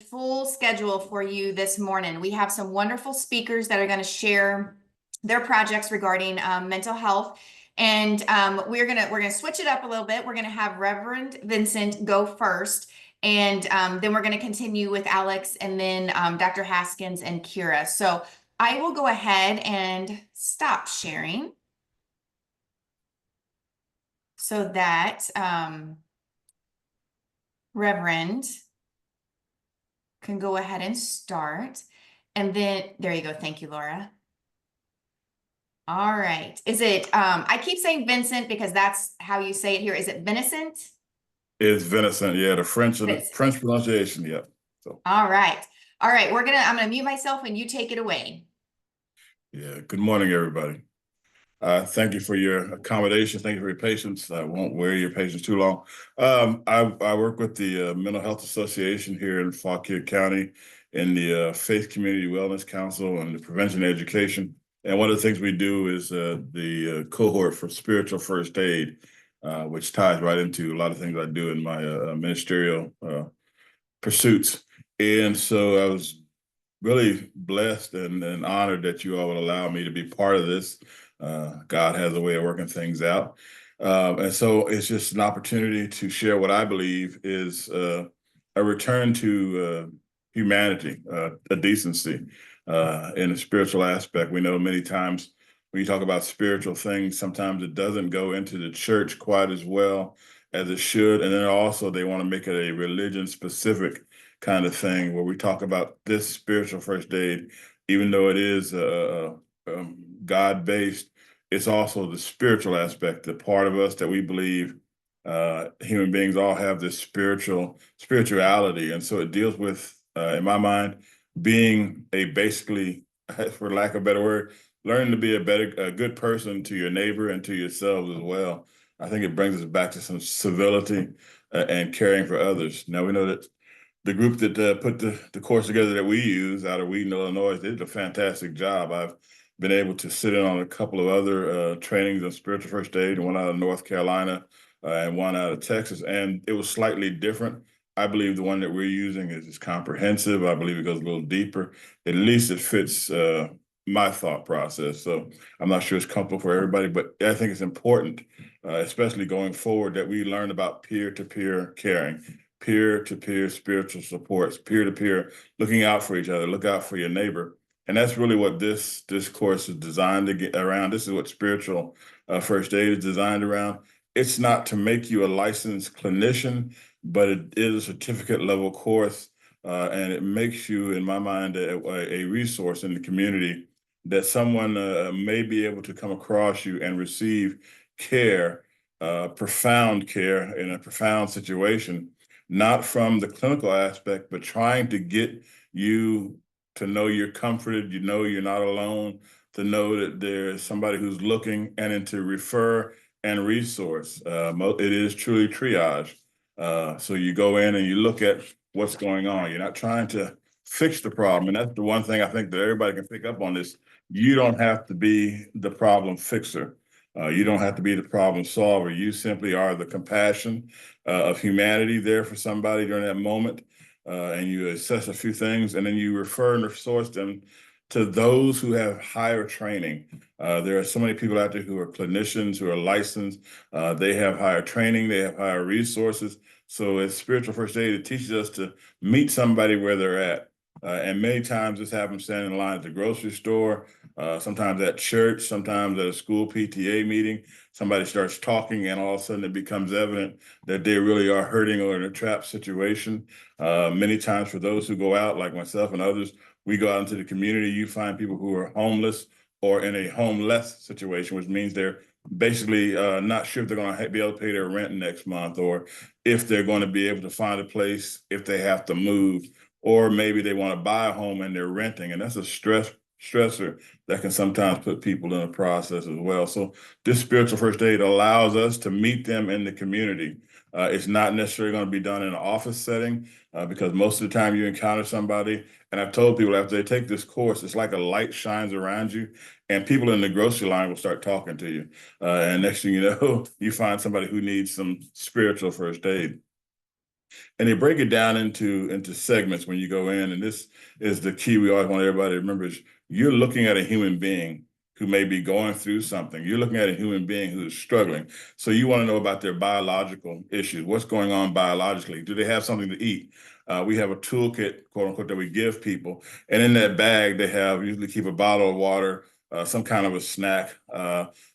Full schedule for you this morning. We have some wonderful speakers that are going to share their projects regarding mental health. And we're gonna switch it up a little bit. We're gonna have Reverend Vincent go first, and then we're gonna continue with Alex, and then Dr. Haskins and Kira. So I will go ahead and stop sharing so that Reverend can go ahead and start. And then there you go. Thank you, Laura. All right. Is it I keep saying Vincent because that's how you say it here. Is it Vinicent? It's Vinicent, yeah, the Vincent. French pronunciation, yeah. So All right. All right. I'm gonna mute myself and you take it away. yeah, good morning, everybody. Thank you for your accommodation. Thank you for your patience. I won't wear your patience too long. I work with the Mental Health Association here in Fauquier County in the Faith Community Wellness Council and the Prevention Education. And one of the things we do is the cohort for spiritual first aid, which ties right into a lot of things I do in my ministerial pursuits. And so I was really blessed and honored that you all would allow me to be part of this. God has a way of working things out. And so it's just an opportunity to share what I believe is a return to humanity, a decency in a spiritual aspect. We know many times when you talk about spiritual things, sometimes it doesn't go into the church quite as well as it should. And then also they want to make it a religion specific kind of thing where we talk about this spiritual first aid, even though it is God-based, it's also the spiritual aspect, the part of us that we believe human beings all have this spirituality. And so it deals with, in my mind, being a basically, for lack of a better word, learning to be a good person to your neighbor and to yourselves as well. I think it brings us back to some civility and caring for others. Now we know that the group that put the course together that we use out of Wheaton, Illinois, they did a fantastic job. I've been able to sit in on a couple of other trainings on spiritual first aid, one out of North Carolina and one out of Texas, and it was slightly different. I believe the one that we're using is comprehensive. I believe it goes a little deeper. At least it fits my thought process. So I'm not sure it's comfortable for everybody, but I think it's important, especially going forward, that we learn about peer-to-peer caring, peer-to-peer spiritual supports, peer-to-peer looking out for each other, look out for your neighbor. And that's really what this course is designed to get around. This is what spiritual first aid is designed around. It's not to make you a licensed clinician, but it is a certificate level course. And it makes you, in my mind, a resource in the community that someone may be able to come across you and receive care, profound care in a profound situation, not from the clinical aspect, but trying to get you to know you're comforted, you know you're not alone, to know that there's somebody who's looking, and then to refer and resource. It is truly triage. So you go in and you look at what's going on. You're not trying to fix the problem. And that's the one thing I think that everybody can pick up on this. You don't have to be the problem fixer. You don't have to be the problem solver. You simply are the compassion of humanity there for somebody during that moment. And you assess a few things, and then you refer and resource them to those who have higher training. There are so many people out there who are clinicians, who are licensed. They have higher training, they have higher resources. So as spiritual first aid, it teaches us to meet somebody where they're at. And many times this happens standing in line at the grocery store, sometimes at church, sometimes at a school PTA meeting. Somebody starts talking and all of a sudden it becomes evident that they really are hurting or in a trapped situation. Many times for those who go out, like myself and others, we go out into the community, you find people who are homeless or in a homeless situation, which means they're basically not sure if they're going to be able to pay their rent next month, or if they're going to be able to find a place if they have to move, or maybe they want to buy a home and they're renting. And that's a stressor that can sometimes put people in a process as well. So this spiritual first aid allows us to meet them in the community. It's not necessarily going to be done in an office setting because most of the time you encounter somebody, and I've told people after they take this course, it's like a light shines around you and people in the grocery line will start talking to you. And next thing you know, you find somebody who needs some spiritual first aid. And they break it down into segments when you go in. And this is the key we always want everybody to remember is you're looking at a human being who may be going through something. You're looking at a human being who's struggling. So you want to know about their biological issues. What's going on biologically? Do they have something to eat? We have a toolkit, quote unquote, that we give people. And in that bag, they have usually keep a bottle of water, some kind of a snack.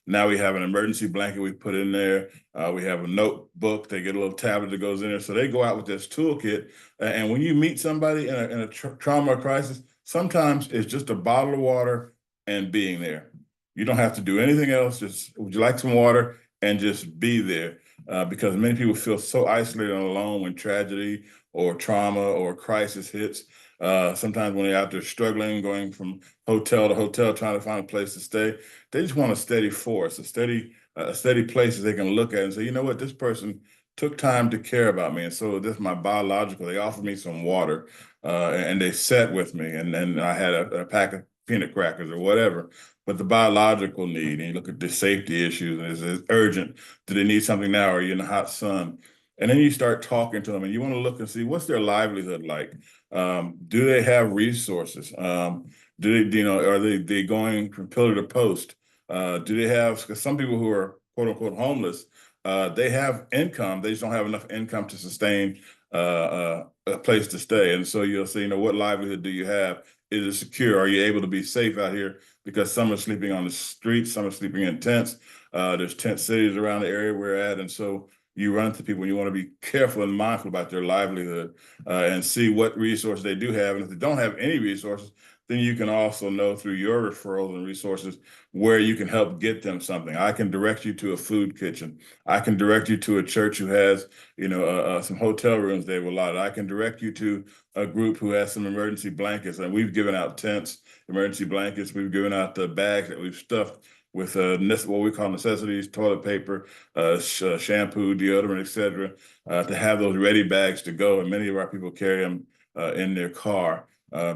Now we have an emergency blanket we put in there. We have a notebook. They get a little tablet that goes in there. So they go out with this toolkit. And when you meet somebody in a trauma or crisis, sometimes it's just a bottle of water and being there. You don't have to do anything else. Just, would you like some water? And just be there. Because many people feel so isolated and alone when tragedy or trauma or crisis hits. Sometimes when they're out there struggling, going from hotel to hotel, trying to find a place to stay, they just want a steady force, a steady place that they can look at and say, you know what, this person took time to care about me. And so this is my biological. They offered me some water and they sat with me. And then I had a pack of peanut crackers or whatever. But the biological need, and you look at the safety issues, and is it urgent? Do they need something now? Or are you in the hot sun? And then you start talking to them and you want to look and see what's their livelihood like? Do they have resources? Do they, are they going from pillar to post? Do they have, because some people who are quote unquote homeless, they have income, they just don't have enough income to sustain a place to stay. And so you'll say, what livelihood do you have? Is it secure? Are you able to be safe out here? Because some are sleeping on the streets, some are sleeping in tents. There's tent cities around the area we're at. And so you run into people and you want to be careful and mindful about their livelihood and see what resources they do have. And if they don't have any resources, then you can also know through your referrals and resources where you can help get them something. I can direct you to a food kitchen. I can direct you to a church who has, some hotel rooms they've allotted. I can direct you to a group who has some emergency blankets. And we've given out tents, emergency blankets. We've given out the bags that we've stuffed with what we call necessities, toilet paper, shampoo, deodorant, etc., to have those ready bags to go. And many of our people carry them in their car.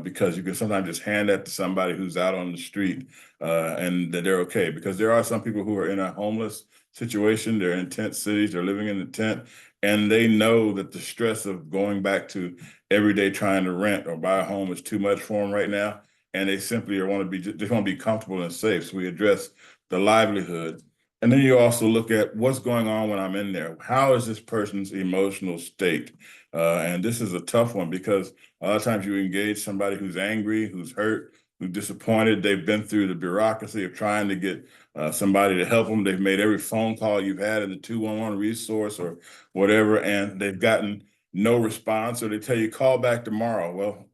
Because you can sometimes just hand that to somebody who's out on the street and that they're okay. Because there are some people who are in a homeless situation, they're in tent cities, they're living in the tent, and they know that the stress of going back to every day trying to rent or buy a home is too much for them right now. And they simply want to be comfortable and safe. So we address the livelihood. And then you also look at what's going on when I'm in there. How is this person's emotional state? And this is a tough one because a lot of times you engage somebody who's angry, who's hurt, who's disappointed. They've been through the bureaucracy of trying to get somebody to help them. They've made every phone call you've had in the 211 resource or whatever, and they've gotten no response, or they tell you call back tomorrow. Well,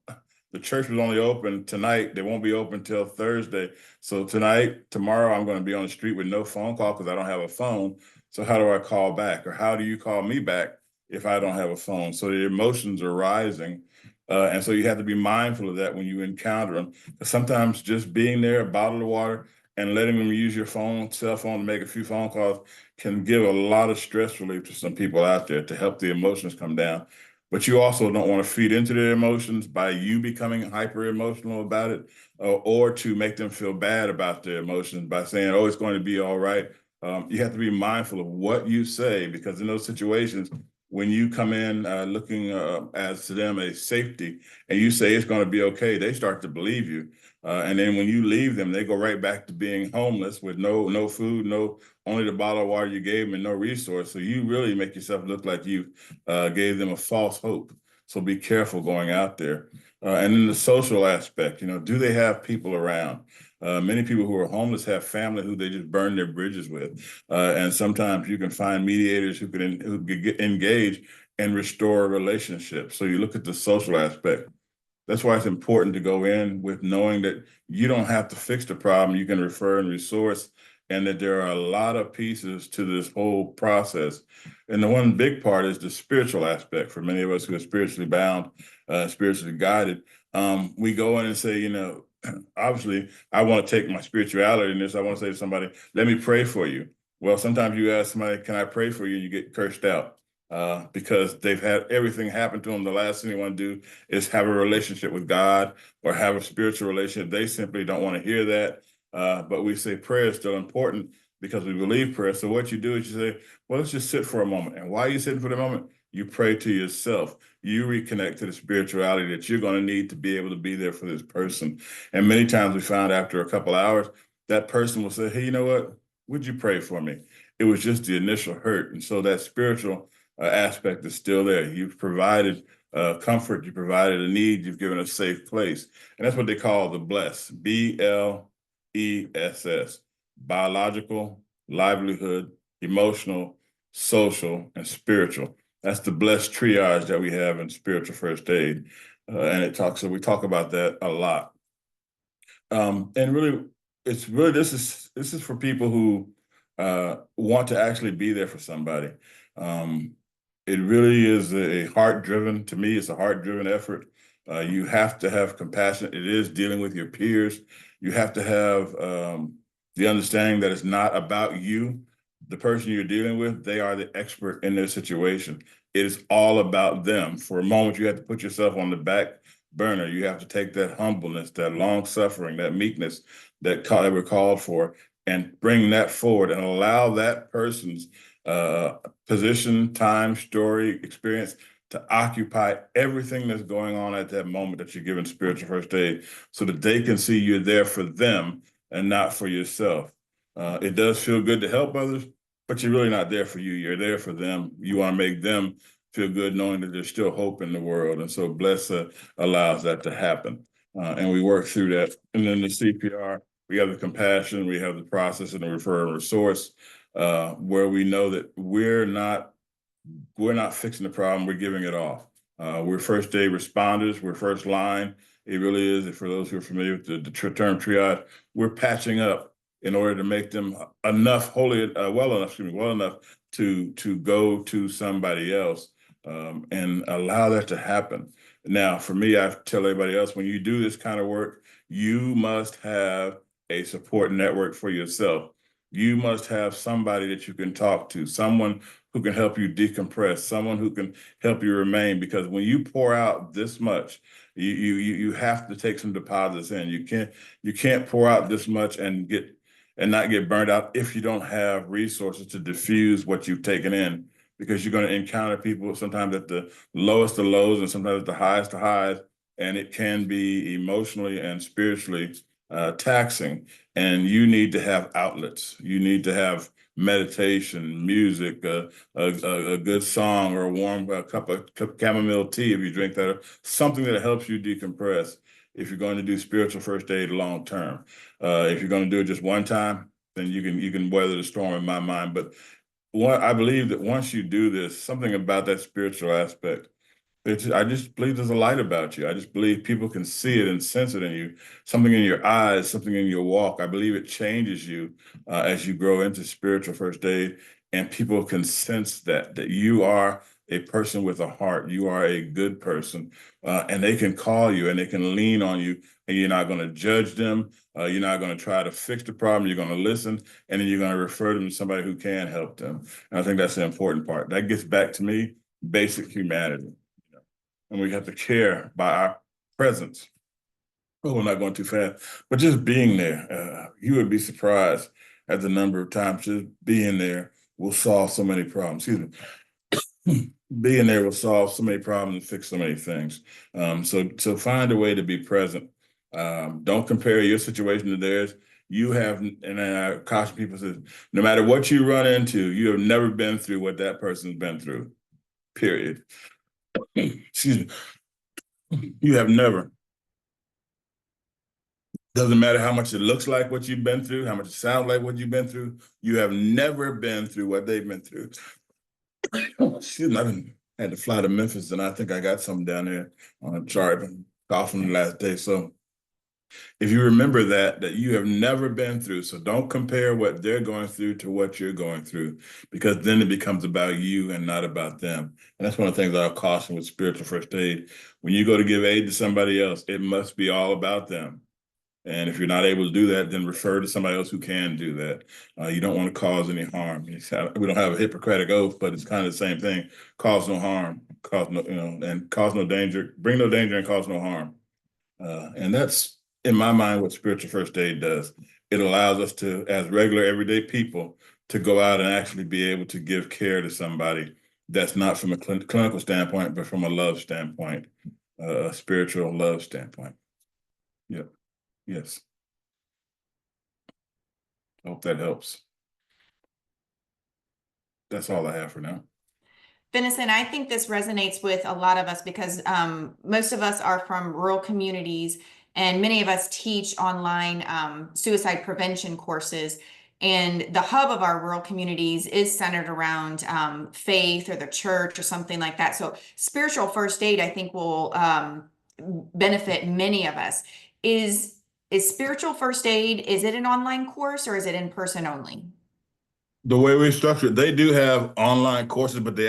the church was only open tonight. They won't be open till Thursday. So tomorrow, I'm going to be on the street with no phone call because I don't have a phone. So how do I call back? Or how do you call me back if I don't have a phone? So the emotions are rising. And so you have to be mindful of that when you encounter them. Sometimes just being there, a bottle of water, and letting them use your cell phone to make a few phone calls can give a lot of stress relief to some people out there to help the emotions come down. But you also don't want to feed into their emotions by you becoming hyper emotional about it, or to make them feel bad about their emotions by saying, oh, it's going to be all right. You have to be mindful of what you say, because in those situations, when you come in looking as to them a safety and you say it's going to be okay, they start to believe you. And then when you leave them, they go right back to being homeless with no food, only the bottle of water you gave them and no resource. So you really make yourself look like you gave them a false hope. So be careful going out there. And then the social aspect, do they have people around? Many people who are homeless have family who they just burn their bridges with. And sometimes you can find mediators who can engage and restore a relationship. So you look at the social aspect. That's why it's important to go in with knowing that you don't have to fix the problem. You can refer and resource, and that there are a lot of pieces to this whole process. And the one big part is the spiritual aspect. For many of us who are spiritually bound, spiritually guided, we go in and say, obviously, I want to take my spirituality in this. I want to say to somebody, let me pray for you. Well, sometimes you ask somebody, can I pray for you? And you get cursed out because they've had everything happen to them. The last thing they want to do is have a relationship with God or have a spiritual relationship. They simply don't want to hear that. But we say prayer is still important because we believe prayer. So what you do is you say, well, let's just sit for a moment. And why are you sitting for the moment? You pray to yourself. You reconnect to the spirituality that you're going to need to be able to be there for this person. And many times we find after a couple hours, that person will say, hey, you know what? Would you pray for me? It was just the initial hurt. And so that spiritual aspect is still there. You've provided comfort, you provided a need, you've given a safe place. And that's what they call the bless, BLESS, biological, livelihood, emotional, social, and spiritual. That's the blessed triage that we have in spiritual first aid. And we talk about that a lot. And really, this is for people who want to actually be there for somebody. It really is a heart-driven, to me, it's a heart-driven effort. You have to have compassion. It is dealing with your peers. You have to have the understanding that it's not about you. The person you're dealing with, they are the expert in their situation. It is all about them. For a moment, you have to put yourself on the back burner. You have to take that humbleness, that long suffering, that meekness that we're called for, and bring that forward and allow that person's position, time, story, experience to occupy everything that's going on at that moment that you're giving spiritual first aid, so that they can see you're there for them and not for yourself. It does feel good to help others, but you're really not there for you. You're there for them. You want to make them feel good knowing that there's still hope in the world. And so Bless allows that to happen. And we work through that. And then the CPR, we have the compassion, we have the process and the referral resource, where we know that we're not fixing the problem, we're giving it off. We're first aid responders, we're first line. It really is, for those who are familiar with the term triage, we're patching up in order to make them well enough to go to somebody else, and allow that to happen. Now, for me, I tell everybody else, when you do this kind of work, you must have a support network for yourself. You must have somebody that you can talk to, someone who can help you decompress, someone who can help you remain. Because when you pour out this much, you have to take some deposits in. You can't pour out this much and not get burned out if you don't have resources to diffuse what you've taken in, because you're going to encounter people sometimes at the lowest of lows and sometimes at the highest of highs, and it can be emotionally and spiritually taxing. And you need to have outlets. You need to have meditation, music, a good song, or a warm cup of chamomile tea if you drink that, something that helps you decompress if you're going to do spiritual first aid long term. If you're going to do it just one time, then you can weather the storm, in my mind. But I believe that once you do this, something about that spiritual aspect, I just believe there's a light about you. I just believe people can see it and sense it in you, something in your eyes, something in your walk. I believe it changes you as you grow into spiritual first aid, and people can sense that you are a person with a heart. You are a good person, and they can call you and they can lean on you, and you're not going to judge them. You're not going to try to fix the problem. You're going to listen, and then you're going to refer them to somebody who can help them. And I think that's the important part. That gets back to me, basic humanity. And we have to care by our presence. Oh, we're not going too fast, but just being there. You would be surprised at the number of times just being there will solve so many problems. Excuse me. Being there will solve so many problems and fix so many things. So find a way to be present. Don't compare your situation to theirs. You have, and I caution people, that no matter what you run into, you have never been through what that person's been through, period. Excuse me. You have never. Doesn't matter how much it looks like what you've been through, how much it sounds like what you've been through. You have never been through what they've been through. Excuse me, I had to fly to Memphis, and I think I got something down there on a chart. Coughing the last day. So if you remember that you have never been through, so don't compare what they're going through to what you're going through, because then it becomes about you and not about them. And that's one of the things that I'll caution with spiritual first aid. When you go to give aid to somebody else, it must be all about them. And if you're not able to do that, then refer to somebody else who can do that. You don't want to cause any harm. We don't have a Hippocratic oath, but it's kind of the same thing. Cause no harm, and cause no danger, bring no danger and cause no harm. And that's, in my mind, what spiritual first aid does. It allows us to, as regular everyday people, to go out and actually be able to give care to somebody that's not from a clinical standpoint, but from a love standpoint, a spiritual love standpoint. Yep. Yes. Hope that helps. That's all I have for now. Vinicent, I think this resonates with a lot of us because most of us are from rural communities, and many of us teach online suicide prevention courses. And the hub of our rural communities is centered around faith or the church or something like that. So spiritual first aid, I think, will benefit many of us. Is spiritual first aid, is it an online course or is it in person only? The way we structure it, they do have online courses, but they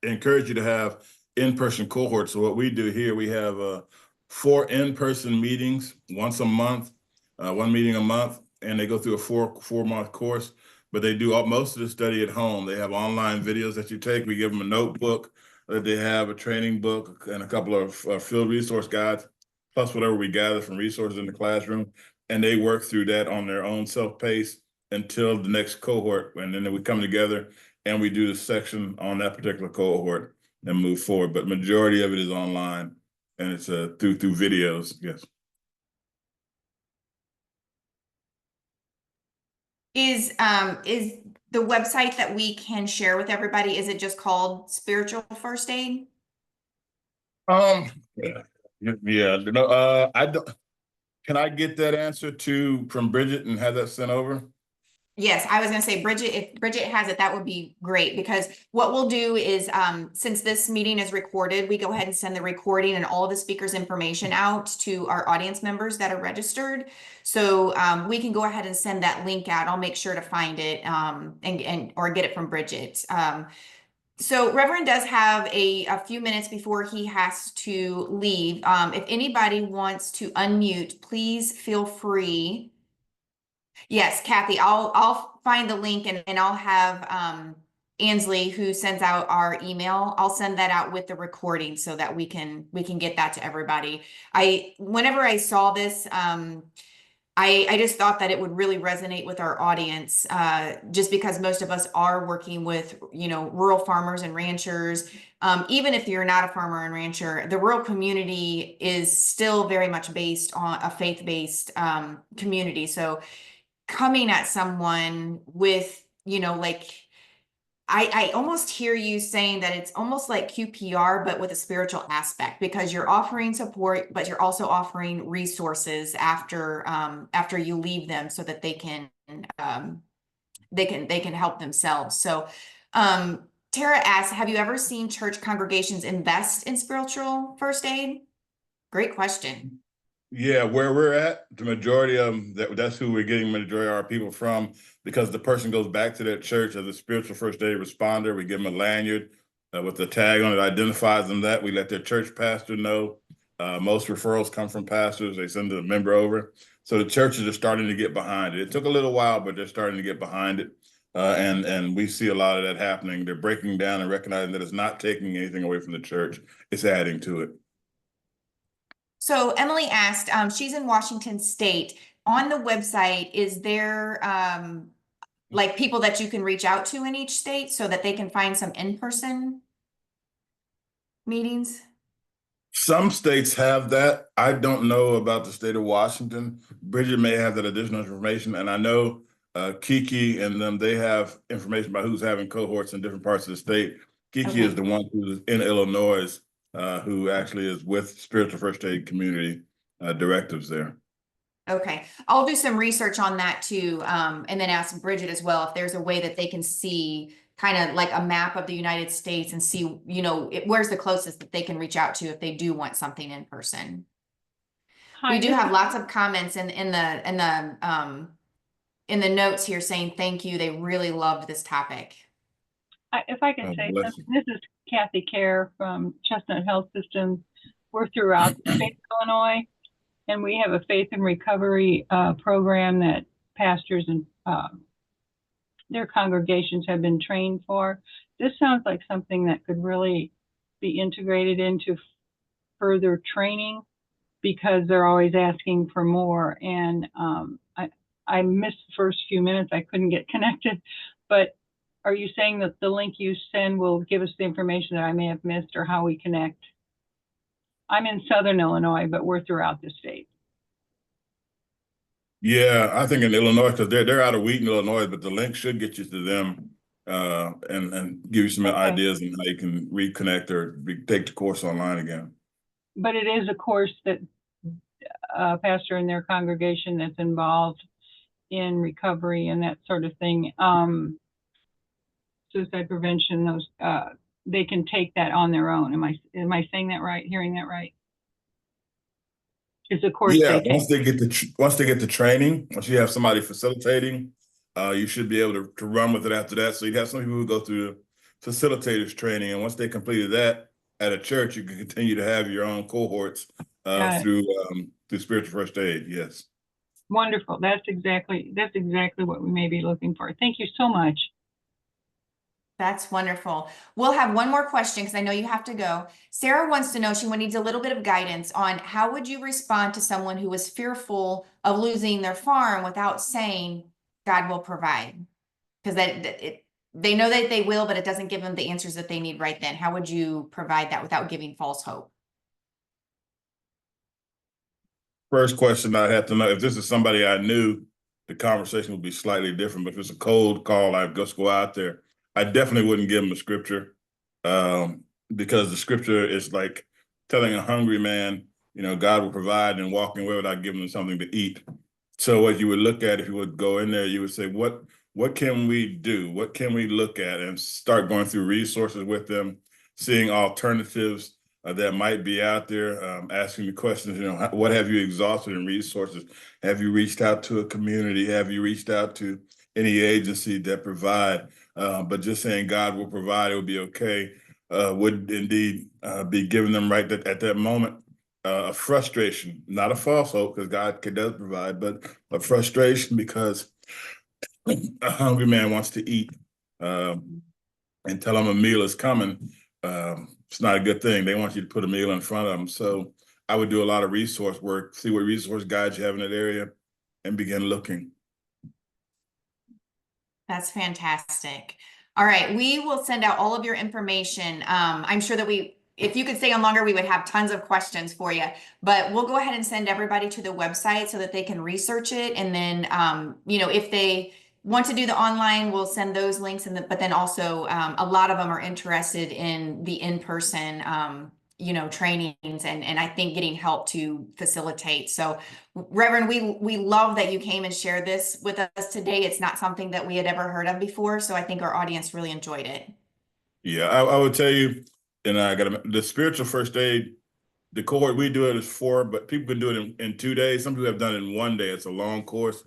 encourage you to have in-person cohorts. So what we do here, we have 4 in-person meetings once a month, 1 meeting a month, and they go through a four-month course. But they do most of the study at home. They have online videos that you take. We give them a notebook. They have a training book and a couple of field resource guides, plus whatever we gather from resources in the classroom. And they work through that on their own self-pace until the next cohort, and then we come together and we do the section on that particular cohort and move forward. But majority of it is online, and it's through videos. Yes. Is the website that we can share with everybody, is it just called Spiritual First Aid? Yeah. No, I don't. Can I get that answer from Bridget and have that sent over? Yes, I was going to say, Bridget, if Bridget has it, that would be great, because what we'll do is, since this meeting is recorded, we go ahead and send the recording and all of the speakers' information out to our audience members that are registered. So we can go ahead and send that link out. I'll make sure to find it or get it from Bridget. So Reverend does have a few minutes before he has to leave. If anybody wants to unmute, please feel free. Yes, Kathy, I'll find the link and I'll have Ansley, who sends out our email. I'll send that out with the recording so that we can get that to everybody. Whenever I saw this, I just thought that it would really resonate with our audience, just because most of us are working with, rural farmers and ranchers. Even if you're not a farmer and rancher, the rural community is still very much based on a faith-based community. So coming at someone with, I almost hear you saying that it's almost like QPR, but with a spiritual aspect, because you're offering support, but you're also offering resources after you leave them, so that they can help themselves. So Tara asks, have you ever seen church congregations invest in spiritual first aid? Great question. Yeah, where we're at, the majority of them, that's who we're getting majority of our people from, because the person goes back to that church as a spiritual first aid responder. We give them a lanyard with the tag on it, identifies them that. We let their church pastor know. Most referrals come from pastors. They send the member over. So the churches are starting to get behind it. It took a little while, but they're starting to get behind it. And we see a lot of that happening. They're breaking down and recognizing that it's not taking anything away from the church. It's adding to it. So Emily asked, she's in Washington State. On the website, is there like people that you can reach out to in each state so that they can find some in-person meetings? Some states have that. I don't know about the state of Washington. Bridget may have that additional information, and I know Kiki and them, they have information about who's having cohorts in different parts of the state. Kiki is the one who's in Illinois, who actually is with Spiritual First Aid Community directives there. Okay, I'll do some research on that too, and then ask Bridget as well if there's a way that they can see kind of like a map of the United States and see, where's the closest that they can reach out to if they do want something in person. Hi, We do have lots of comments in the notes here saying thank you. They really loved this topic. if I can say something, this is Kathy Kerr from Chestnut Health Systems. We're throughout the state of Illinois, and we have a faith and recovery program that pastors and their congregations have been trained for. This sounds like something that could really be integrated into further training, because they're always asking for more. And I missed the first few minutes. I couldn't get connected, but Are you saying that the link you send will give us the information that I may have missed, or how we connect? I'm in Southern Illinois, but we're throughout the state. Yeah, I think in Illinois, because they're out of Wheaton, Illinois, but the link should get you to them and give you some ideas on how you can reconnect or take the course online again. But it is a course that a pastor in their congregation that's involved in recovery and that sort of thing, suicide prevention, those they can take that on their own. Am I saying that right? Hearing that right? It's a course. Yeah, once they get the training, once you have somebody facilitating, you should be able to run with it after that. So you have some people who go through the facilitators training, and once they completed that at a church, you can continue to have your own cohorts through spiritual first aid. Yes. Wonderful. That's exactly what we may be looking for. Thank you so much. That's wonderful. We'll have one more question because I know you have to go. Sarah wants to know, she needs a little bit of guidance on how would you respond to someone who is fearful of losing their farm without saying God will provide? Because they know that they will, but it doesn't give them the answers that they need right then. How would you provide that without giving false hope? First question, I'd have to know if this is somebody I knew, the conversation would be slightly different. But if it's a cold call, I'd just go out there. I definitely wouldn't give them a scripture because the scripture is like telling a hungry man, God will provide, and walking away without giving them something to eat. So what you would look at, if you would go in there, you would say, what can we do? What can we look at? And start going through resources with them, seeing alternatives that might be out there, asking the questions, what have you exhausted in resources? Have you reached out to a community? Have you reached out to any agency that provide? But just saying God will provide, it will be okay, would indeed be giving them right at that moment a frustration, not a false hope, because God does provide, but a frustration because a hungry man wants to eat and tell him a meal is coming. It's not a good thing. They want you to put a meal in front of them. So I would do a lot of resource work, see what resource guides you have in that area, and begin looking. That's fantastic. All right, we will send out all of your information. I'm sure that if you could stay on longer, we would have tons of questions for you, but we'll go ahead and send everybody to the website so that they can research it. And then, if they want to do the online, we'll send those links. But then also a lot of them are interested in the in-person, trainings and I think getting help to facilitate. So Reverend, we love that you came and shared this with us today. It's not something that we had ever heard of before. So I think our audience really enjoyed it. Yeah, I would tell you, and I got the spiritual first aid, the cohort we do it is 4, but people can do it in 2 days. Some people have done it in 1 day. It's a long course,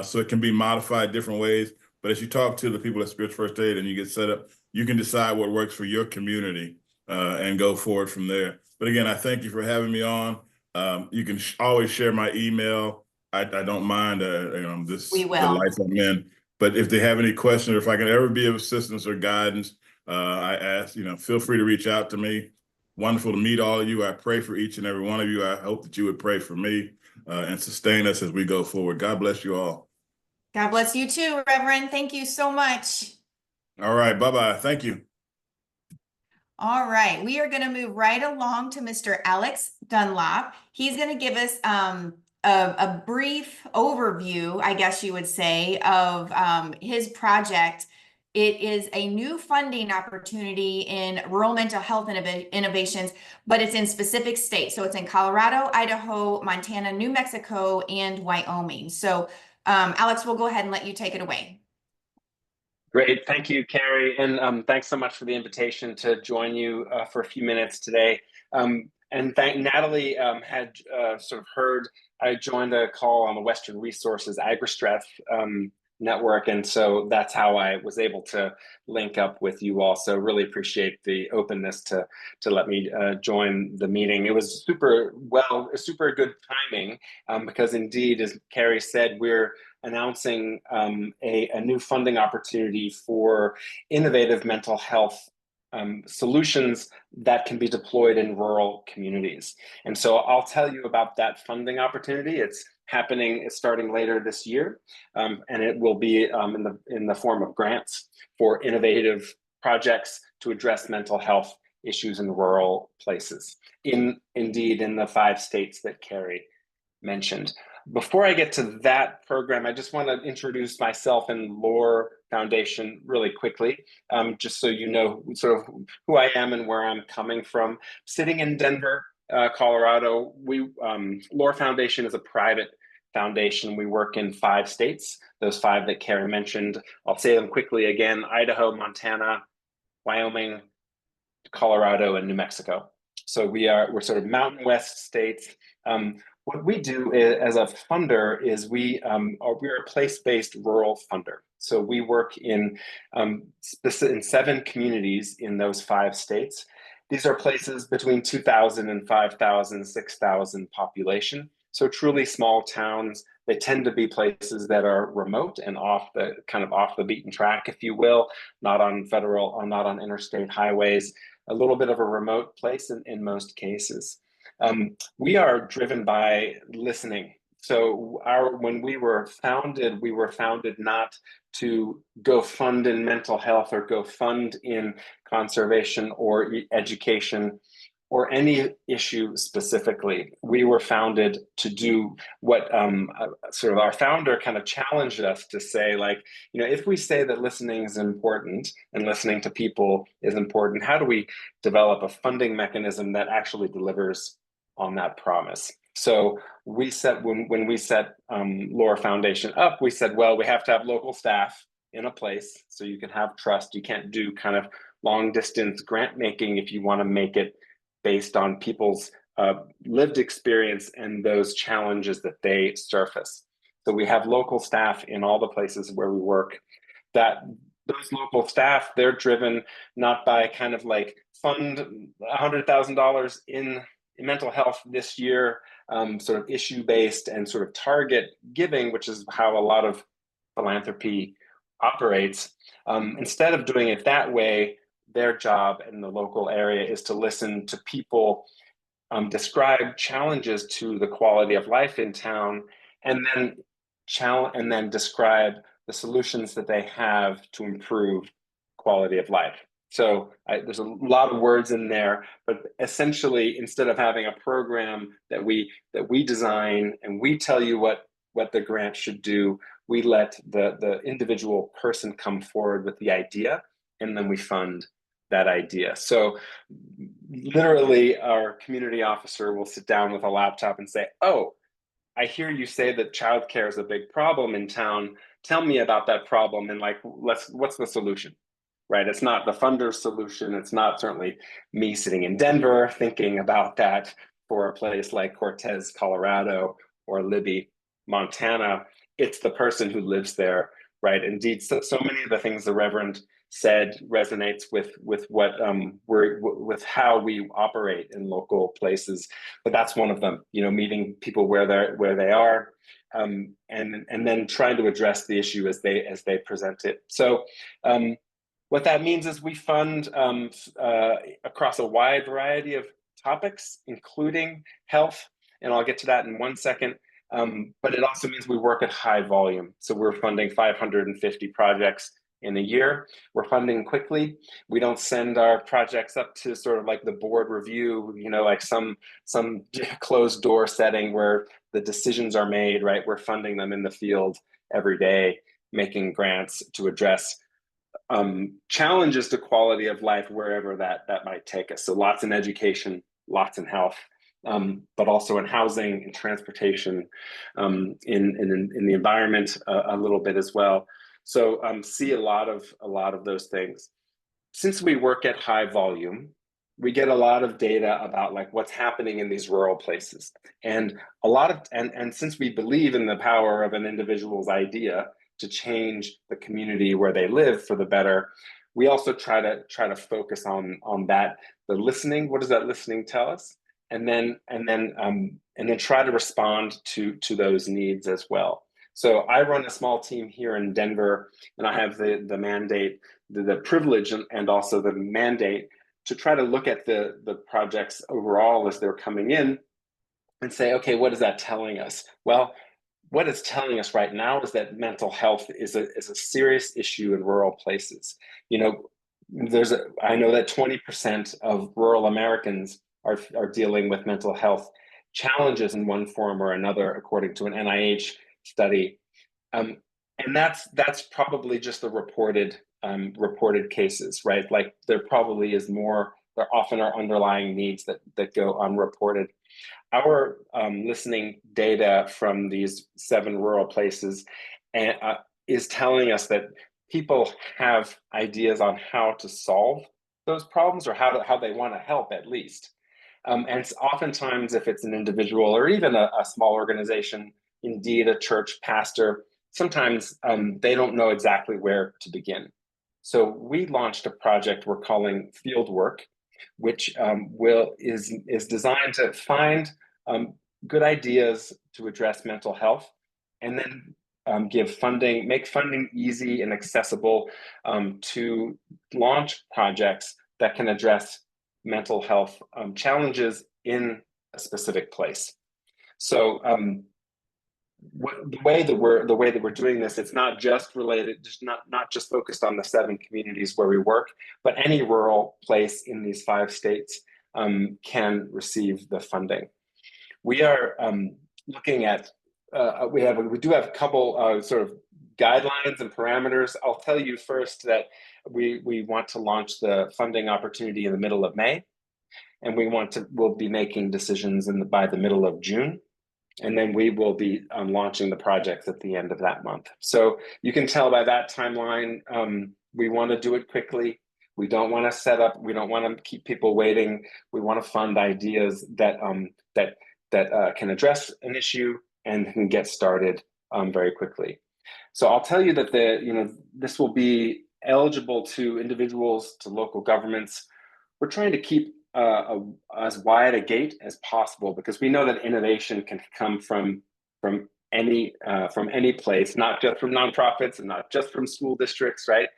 so it can be modified different ways. But as you talk to the people at Spiritual First Aid and you get set up, you can decide what works for your community and go forward from there. But again, I thank you for having me on. You can always share my email. I don't mind We will. the life I'm in. But if they have any questions, or if I can ever be of assistance or guidance, I ask, feel free to reach out to me. Wonderful to meet all of you. I pray for each and every one of you. I hope that you would pray for me and sustain us as we go forward. God bless you all. God bless you too, Reverend. Thank you so much. All right. Bye-bye. Thank you. All right. We are going to move right along to Mr. Alex Dunlop. He's going to give us a brief overview, I guess you would say, of his project. It is a new funding opportunity in rural mental health innovations, but it's in specific states. So it's in Colorado, Idaho, Montana, New Mexico, and Wyoming. So Alex, we'll go ahead and let you take it away. Great. Thank you, Carrie. And thanks so much for the invitation to join you for a few minutes today. And thank Natalie had sort of heard, I joined a call on the Western Resources AgriStress Network. And so that's how I was able to link up with you all. So really appreciate the openness to let me join the meeting. It was super good timing because indeed, as Carrie said, we're announcing a new funding opportunity for innovative mental health solutions that can be deployed in rural communities. And so I'll tell you about that funding opportunity. It's starting later this year, and it will be in the form of grants for innovative projects to address mental health issues in rural places, indeed in the 5 states that Carrie mentioned. Before I get to that program, I just want to introduce myself and Lore Foundation really quickly, just so you know sort of who I am and where I'm coming from. Sitting in Denver, Colorado, Lore Foundation is a private foundation. We work in 5 states, those 5 that Carrie mentioned. I'll say them quickly again: Idaho, Montana, Wyoming, Colorado, and New Mexico. So we're sort of Mountain West states. What we do as a funder is we're a place-based rural funder. So we work in 7 communities in those 5 states. These are places between 2,000 and 5,000, 6,000 population. So truly small towns. They tend to be places that are remote and off the beaten track, if you will, not on interstate highways, a little bit of a remote place in most cases. We are driven by listening. So when we were founded not to go fund in mental health or go fund in conservation or education or any issue specifically. We were founded to do what sort of our founder kind of challenged us to say, like, if we say that listening is important and listening to people is important, how do we develop a funding mechanism that actually delivers on that promise? So we set, when we set Lore Foundation up, we said, well, we have to have local staff in a place so you can have trust. You can't do kind of long distance grant making if you want to make it based on people's lived experience and those challenges that they surface. So we have local staff in all the places where we work. That those local staff, they're driven not by kind of like fund $100,000 in mental health this year, sort of issue-based and sort of target giving, which is how a lot of philanthropy operates. Instead of doing it that way, their job in the local area is to listen to people, describe challenges to the quality of life in town, and then describe the solutions that they have to improve quality of life. So there's a lot of words in there, but essentially, instead of having a program that we design and we tell you what the grant should do, we let the individual person come forward with the idea, and then we fund that idea. So literally, our community officer will sit down with a laptop and say, oh, I hear you say that childcare is a big problem in town. Tell me about that problem, and what's the solution? Right? It's not the funder's solution. It's not certainly me sitting in Denver thinking about that for a place like Cortez, Colorado, or Libby, Montana. It's the person who lives there, right? Indeed, so many of the things the Reverend said resonates with what with how we operate in local places. But that's one of them. Meeting people where they are, and then trying to address the issue as they present it. So. What that means is we fund across a wide variety of topics, including health, and I'll get to that in one second. But it also means we work at high volume. So we're funding 550 projects in a year. We're funding quickly. We don't send our projects up to sort of like the board review, like some closed door setting where the decisions are made, right? We're funding them in the field every day, making grants to address challenges to quality of life wherever that might take us. So lots in education, lots in health, but also in housing and transportation, in the environment a little bit as well. So see a lot of those things. Since we work at high volume, we get a lot of data about like what's happening in these rural places, and since we believe in the power of an individual's idea to change the community where they live for the better, we also try to focus on that, the listening. What does that listening tell us? And then try to respond to those needs as well. So I run a small team here in Denver, and I have the mandate the privilege and also the mandate to try to look at the projects overall as they're coming in and say, okay, what is that telling us? Well, what it's telling us right now is that mental health is a serious issue in rural places. You know, I know that 20% of rural Americans are dealing with mental health challenges in one form or another, according to an NIH study. And that's probably just the reported cases, right? Like there probably is more. There often are underlying needs that go unreported. Our listening data from these 7 rural places is telling us that people have ideas on how to solve those problems, or how they want to help at least. And it's oftentimes, if it's an individual or even a small organization, indeed a church pastor, sometimes they don't know exactly where to begin. So we launched a project we're calling Fieldwork, which is designed to find good ideas to address mental health, and then make funding easy and accessible to launch projects that can address mental health challenges in a specific place. So the way that we're doing this, it's not just related, just not just focused on the 7 communities where we work, but any rural place in these 5 states can receive the funding. We are looking at we do have a couple sort of guidelines and parameters. I'll tell you first that we want to launch the funding opportunity in the middle of May, and we'll be making decisions by the middle of June. And then we will be launching the projects at the end of that month. So you can tell by that timeline, we want to do it quickly. We don't want to we don't want to keep people waiting. We want to fund ideas that can address an issue and can get started very quickly. So I'll tell you that this will be eligible to individuals, to local governments. We're trying to keep as wide a gate as possible, because we know that innovation can come from any place, not just from nonprofits and not just from school districts, right?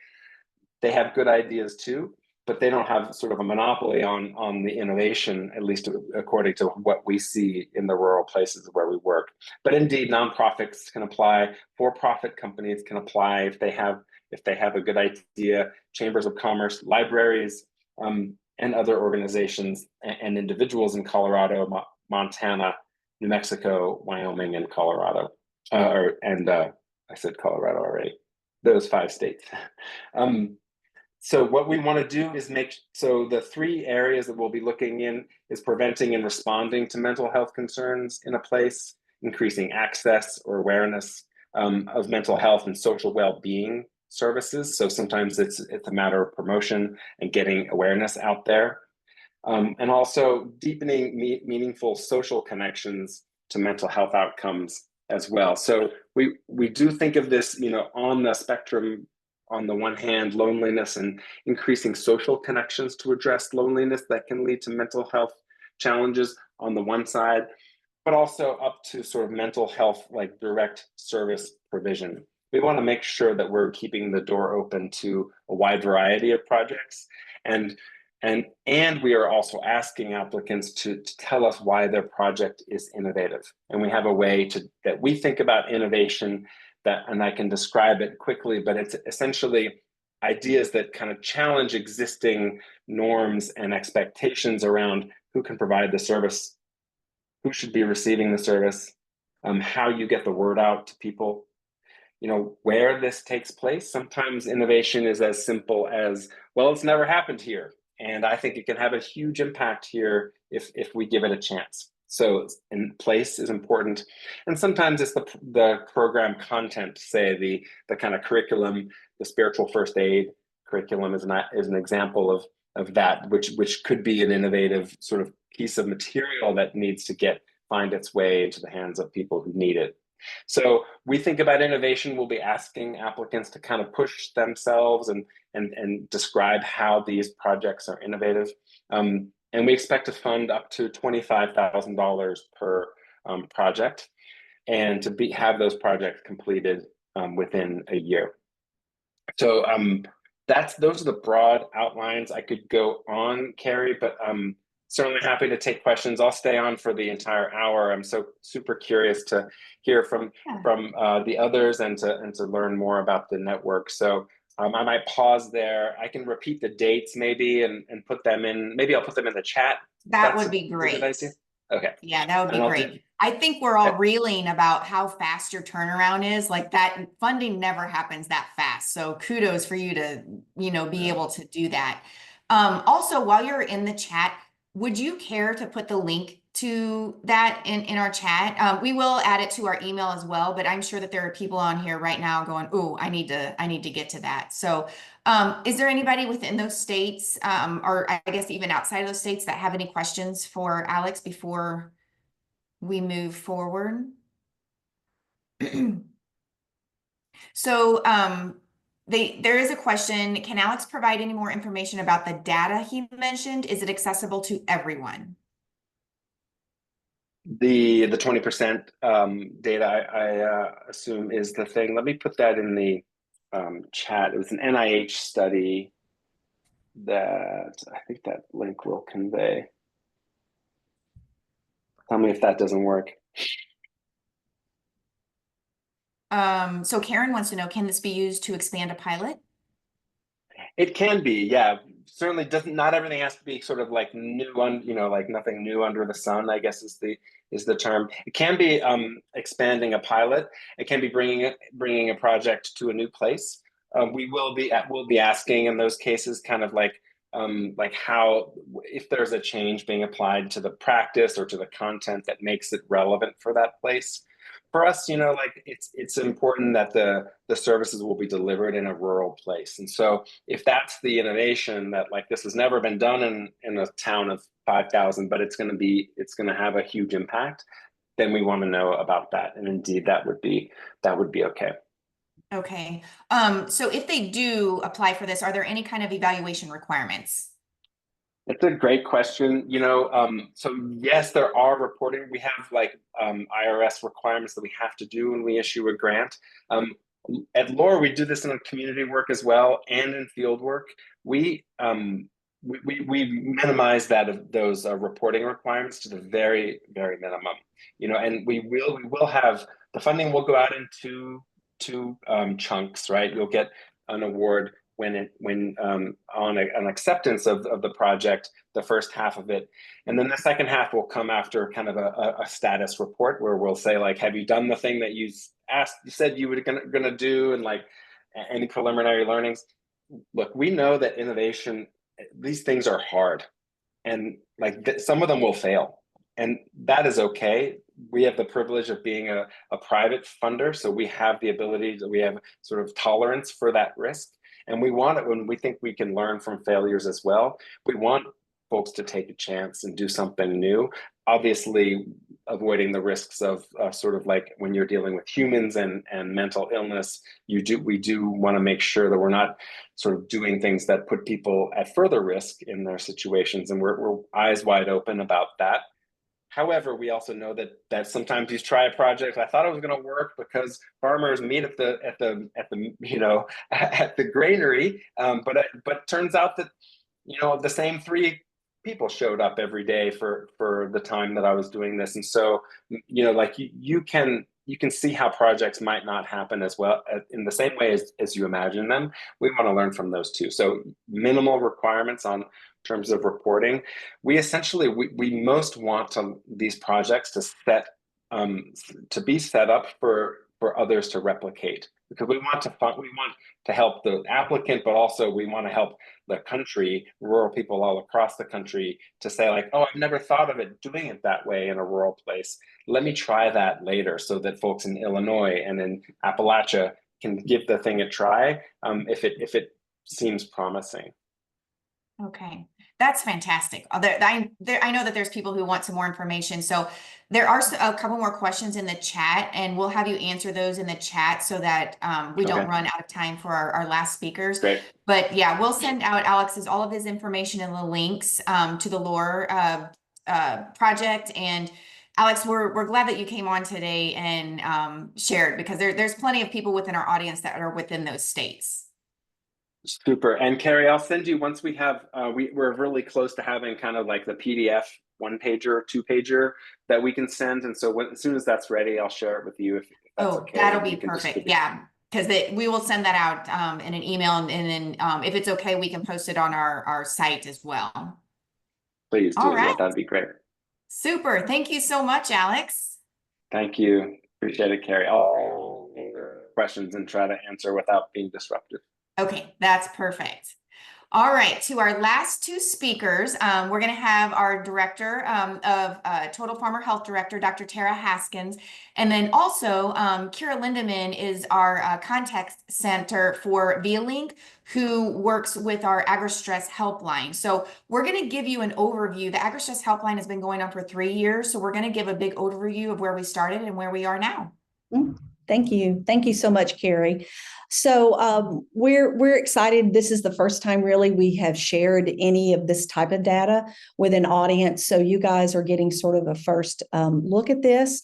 They have good ideas too, but they don't have sort of a monopoly on the innovation, at least according to what we see in the rural places where we work. But indeed, nonprofits can apply, for-profit companies can apply if they have a good idea, chambers of commerce, libraries, and other organizations and individuals in Colorado, Montana, New Mexico, Wyoming, and Colorado. I said Colorado already. Those 5 states. So what we want to do is so the 3 areas that we'll be looking in is preventing and responding to mental health concerns in a place, increasing access or awareness of mental health and social well-being services. So sometimes it's a matter of promotion and getting awareness out there. And also deepening meaningful social connections to mental health outcomes as well. So we do think of this, on the spectrum. On the one hand, loneliness and increasing social connections to address loneliness that can lead to mental health challenges on the one side, but also up to sort of mental health, like direct service provision. We want to make sure that we're keeping the door open to a wide variety of projects. And we are also asking applicants to tell us why their project is innovative. And we have a way that we think about innovation and I can describe it quickly, but it's essentially ideas that kind of challenge existing norms and expectations around who can provide the service, who should be receiving the service, how you get the word out to people, where this takes place. Sometimes innovation is as simple as, well, it's never happened here, and I think it can have a huge impact here if we give it a chance. So in place is important. And sometimes it's the program content, say the kind of curriculum, the spiritual first aid curriculum is an example of that, which could be an innovative sort of piece of material that needs to find its way into the hands of people who need it. So we think about innovation, we'll be asking applicants to kind of push themselves and describe how these projects are innovative. And we expect to fund up to $25,000 per project, and to have those projects completed within a year. So those are the broad outlines. I could go on, Carrie, but I'm certainly happy to take questions. I'll stay on for the entire hour. I'm so super curious to hear from the others and to learn more about the network. So I might pause there. I can repeat the dates maybe and put them in. Maybe I'll put them in the chat. That would be great. Okay. Yeah, that would be great. I think we're all reeling about how fast your turnaround is. Like, that funding never happens that fast. So kudos for you to, be able to do that. Also, while you're in the chat, would you care to put the link to that in our chat? We will add it to our email as well, but I'm sure that there are people on here right now going, "Oh, I need to get to that." So, is there anybody within those states, or I guess even outside of those states, that have any questions for Alex before we move forward? So, there is a question. Can Alex provide any more information about the data he mentioned? Is it accessible to everyone? The 20% data, I assume, is the thing. Let me put that in the chat. It was an NIH study that I think that link will convey. Tell me if that doesn't work. So Karen wants to know, can this be used to expand a pilot? It can be, yeah. Certainly not everything has to be sort of like new, like nothing new under the sun, I guess is the term. It can be expanding a pilot. It can be bringing a project to a new place. We'll be asking in those cases kind of like how, if there's a change being applied to the practice or to the content that makes it relevant for that place. For us, like it's important that the services will be delivered in a rural place. And so if that's the innovation, that like this has never been done in a town of 5,000, but it's going to have a huge impact, then we want to know about that. And indeed, that would be okay. Okay. So if they do apply for this, are there any kind of evaluation requirements? That's a great question. So yes, there are reporting. We have like IRS requirements that we have to do when we issue a grant. At LOR, we do this in community work as well and in field work. We minimize those reporting requirements to the very, very minimum. And we will have the funding will go out in two chunks, right? You'll get an award when on an acceptance of the project, the first half of it, and then the second half will come after kind of a status report where we'll say like, have you done the thing that you said you were gonna do, and like any preliminary learnings. Look, we know that innovation, these things are hard, and like some of them will fail, and that is okay. We have the privilege of being a private funder, so we have the ability, we have sort of tolerance for that risk. And we want it when we think we can learn from failures as well. We want folks to take a chance and do something new. Obviously, avoiding the risks of sort of like when you're dealing with humans and mental illness, we do want to make sure that we're not sort of doing things that put people at further risk in their situations. And we're eyes wide open about that. However, we also know that sometimes you try a project. I thought it was going to work because farmers meet at the granary, but it turns out that the same 3 people showed up every day for the time that I was doing this, and so like you can see how projects might not happen as well in the same way as you imagine them. We want to learn from those too. So minimal requirements on terms of reporting. We essentially we most want these projects to be set up for others to replicate, because we want to help the applicant, but also we want to help the country, rural people all across the country, to say like, oh, I've never thought of doing it that way in a rural place. Let me try that later, so that folks in Illinois and in Appalachia can give the thing a try if it seems promising. Okay, that's fantastic. I know that there's people who want some more information. So there are a couple more questions in the chat, and we'll have you answer those in the chat so that we don't run out of time for our last speakers. Great. But yeah, we'll send out all of his information and the links to the LOR project. And Alex, we're glad that you came on today and shared, because there's plenty of people within our audience that are within those states. Super. And Carrie, I'll send you, once we have, we're really close to having kind of like the PDF 1-pager, 2-pager that we can send. And so as soon as that's ready, I'll share it with you if that's okay. That'll be perfect. Yeah. Because we will send that out in an email, and then if it's okay, we can post it on our site as well. Please do. All right. Yeah, that'd be great. Super. Thank you so much, Alex. Thank you. Appreciate it, Carrie. I'll questions and try to answer without being disruptive. Okay, that's perfect. All right, to our last two speakers, we're going to have our director of Total Farmer Health Director, Dr. Tara Haskins, and then also Kira Lindeman is our contact center for ViaLink, who works with our AgriStress helpline. So we're going to give you an overview. The AgriStress helpline has been going on for 3 years, so we're going to give a big overview of where we started and where we are now. Thank you. Thank you so much, Carrie. So we're excited. This is the first time really we have shared any of this type of data with an audience. So you guys are getting sort of a first look at this.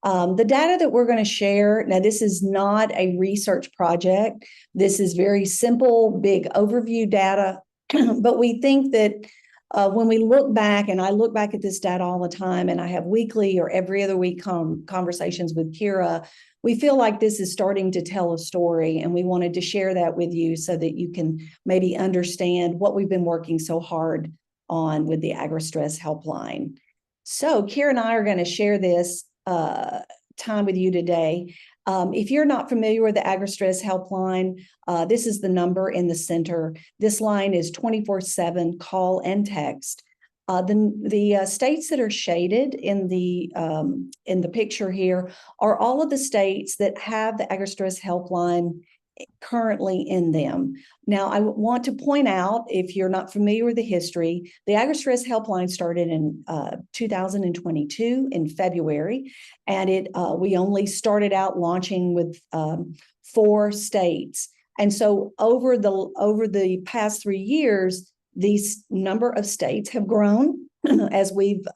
The data that we're going to share, now this is not a research project. This is very simple, big overview data. But we think that when we look back, and I look back at this data all the time, and I have weekly or every other week conversations with Kira, we feel like this is starting to tell a story, and we wanted to share that with you so that you can maybe understand what we've been working so hard on with the AgriStress helpline. So Kira and I are going to share this time with you today. If you're not familiar with the AgriStress helpline, this is the number in the center. This line is 24/7 call and text. The states that are shaded in the picture here are all of the states that have the AgriStress helpline currently in them. Now, I want to point out, if you're not familiar with the history, the AgriStress helpline started in 2022 in February, and we only started out launching with 4 states. And so over the past 3 years, these number of states have grown as we've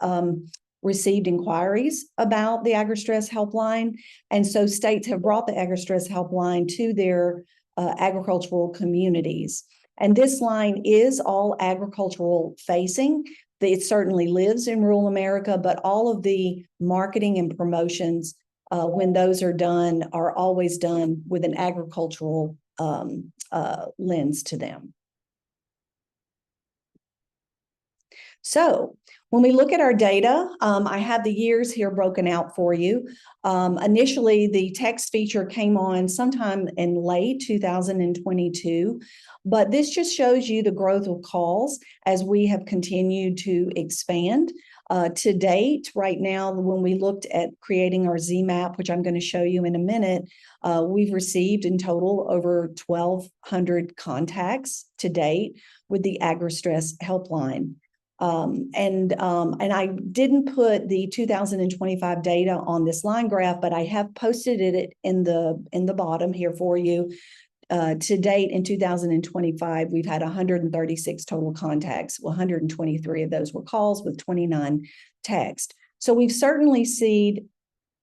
received inquiries about the AgriStress helpline. And so states have brought the AgriStress helpline to their agricultural communities. And this line is all agricultural facing. It certainly lives in rural America, but all of the marketing and promotions, when those are done, are always done with an agricultural lens to them. So when we look at our data, I have the years here broken out for you. Initially, the text feature came on sometime in late 2022, but this just shows you the growth of calls as we have continued to expand. To date, right now, when we looked at creating our ZMAP, which I'm going to show you in a minute, we've received in total over 1,200 contacts to date with the AgriStress helpline. And I didn't put the 2025 data on this line graph, but I have posted it in the bottom here for you. To date in 2025, we've had 136 total contacts. 123 of those were calls with 29 text. So we've certainly seen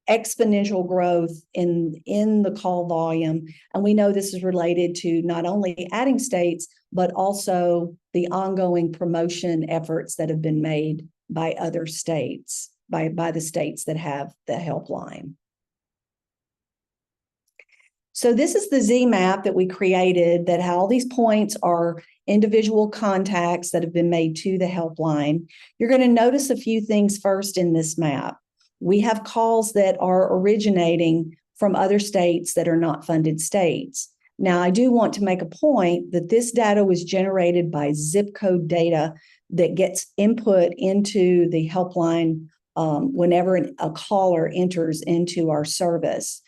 exponential growth in the call volume. And we know this is related to not only adding states, but also the ongoing promotion efforts that have been made by other states, by the states that have the helpline. So this is the ZMAP that we created, that all these points are individual contacts that have been made to the helpline. You're going to notice a few things first in this map. We have calls that are originating from other states that are not funded states. Now, I do want to make a point that this data was generated by zip code data that gets input into the helpline whenever a caller enters into our service.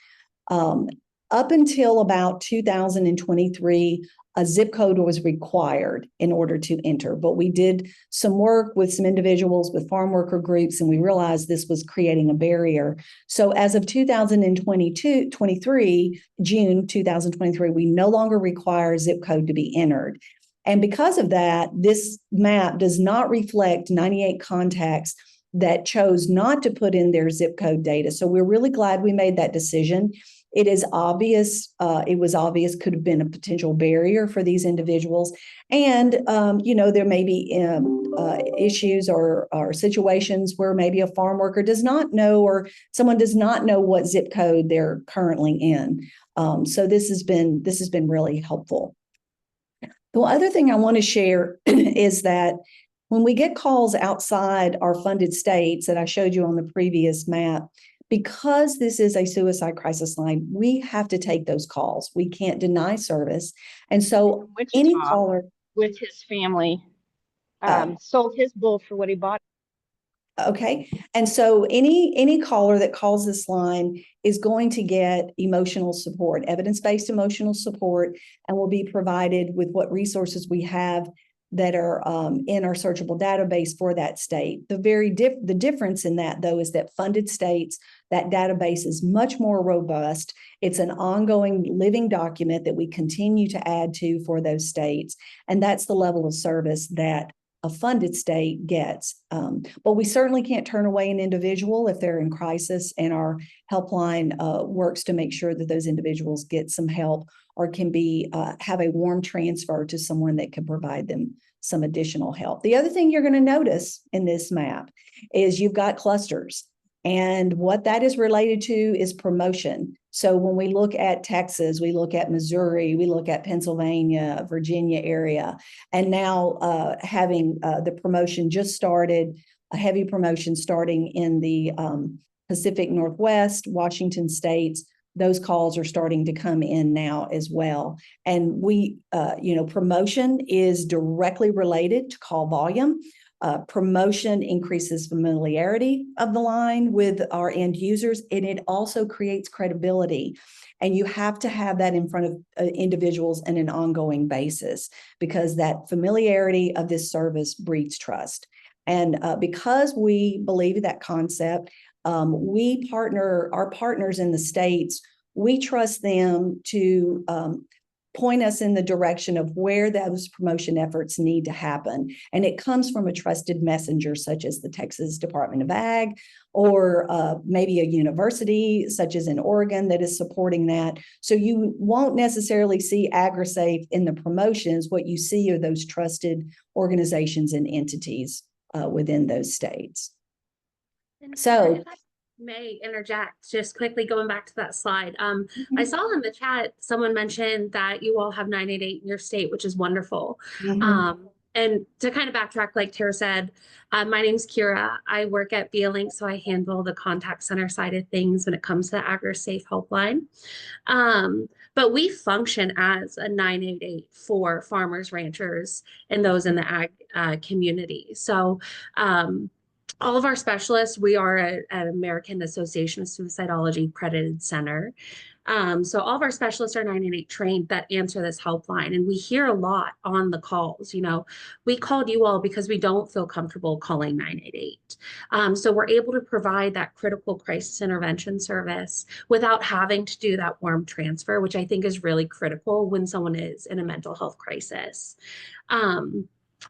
Up until about 2023, a zip code was required in order to enter. But we did some work with some individuals, with farm worker groups, and we realized this was creating a barrier. So as of 2023, June 2023, we no longer require a zip code to be entered. And because of that, this map does not reflect 98 contacts that chose not to put in their zip code data. So we're really glad we made that decision. It is obvious, could have been a potential barrier for these individuals. And, there may be issues or situations where maybe a farm worker does not know, or someone does not know what zip code they're currently in. So this has been really helpful. The other thing I want to share is that when we get calls outside our funded states that I showed you on the previous map, because this is a suicide crisis line, we have to take those calls. We can't deny service. And so any caller with his family sold his bull for what he bought. Okay. And so any caller that calls this line is going to get emotional support, evidence-based emotional support, and will be provided with what resources we have that are in our searchable database for that state. The difference in that, though, is that funded states, that database is much more robust. It's an ongoing living document that we continue to add to for those states. And that's the level of service that a funded state gets. But we certainly can't turn away an individual if they're in crisis, and our helpline works to make sure that those individuals get some help or can be have a warm transfer to someone that can provide them some additional help. The other thing you're going to notice in this map is you've got clusters. And what that is related to is promotion. So when we look at Texas, we look at Missouri, we look at Pennsylvania, Virginia area, and now having the promotion just started, a heavy promotion starting in the Pacific Northwest, Washington states. Those calls are starting to come in now as well. And we, promotion is directly related to call volume. Promotion increases familiarity of the line with our end users, and it also creates credibility. And you have to have that in front of individuals on an ongoing basis, because that familiarity of this service breeds trust. And because we believe that concept, our partners in the states, we trust them to point us in the direction of where those promotion efforts need to happen. And it comes from a trusted messenger, such as the Texas Department of Ag, or maybe a university, such as in Oregon, that is supporting that. So you won't necessarily see AgriSafe in the promotions. What you see are those trusted organizations and entities within those states. And so if I may interject, just quickly going back to that slide. I saw in the chat someone mentioned that you all have 988 in your state, which is wonderful. And to kind of backtrack, like Tara said, my name's Kira. I work at BeaLink, so I handle the contact center side of things when it comes to the AgriSafe helpline. But we function as a 988 for farmers, ranchers, and those in the ag community. So all of our specialists, we are an American Association of Suicidology accredited center. So all of our specialists are 988 trained that answer this helpline. And we hear a lot on the calls. We called you all because we don't feel comfortable calling 988. So we're able to provide that critical crisis intervention service without having to do that warm transfer, which I think is really critical when someone is in a mental health crisis.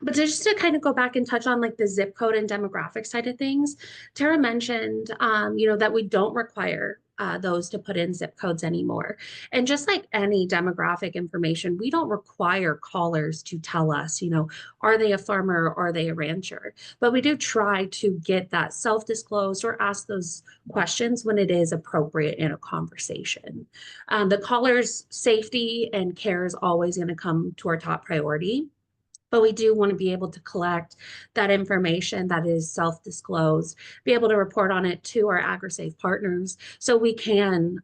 But just to kind of go back and touch on like the zip code and demographic side of things, Tara mentioned, that we don't require those to put in zip codes anymore. And just like any demographic information, we don't require callers to tell us, are they a farmer or are they a rancher? But we do try to get that self-disclosed or ask those questions when it is appropriate in a conversation. The caller's safety and care is always going to come to our top priority. But we do want to be able to collect that information that is self-disclosed, be able to report on it to our AgriSafe partners so we can,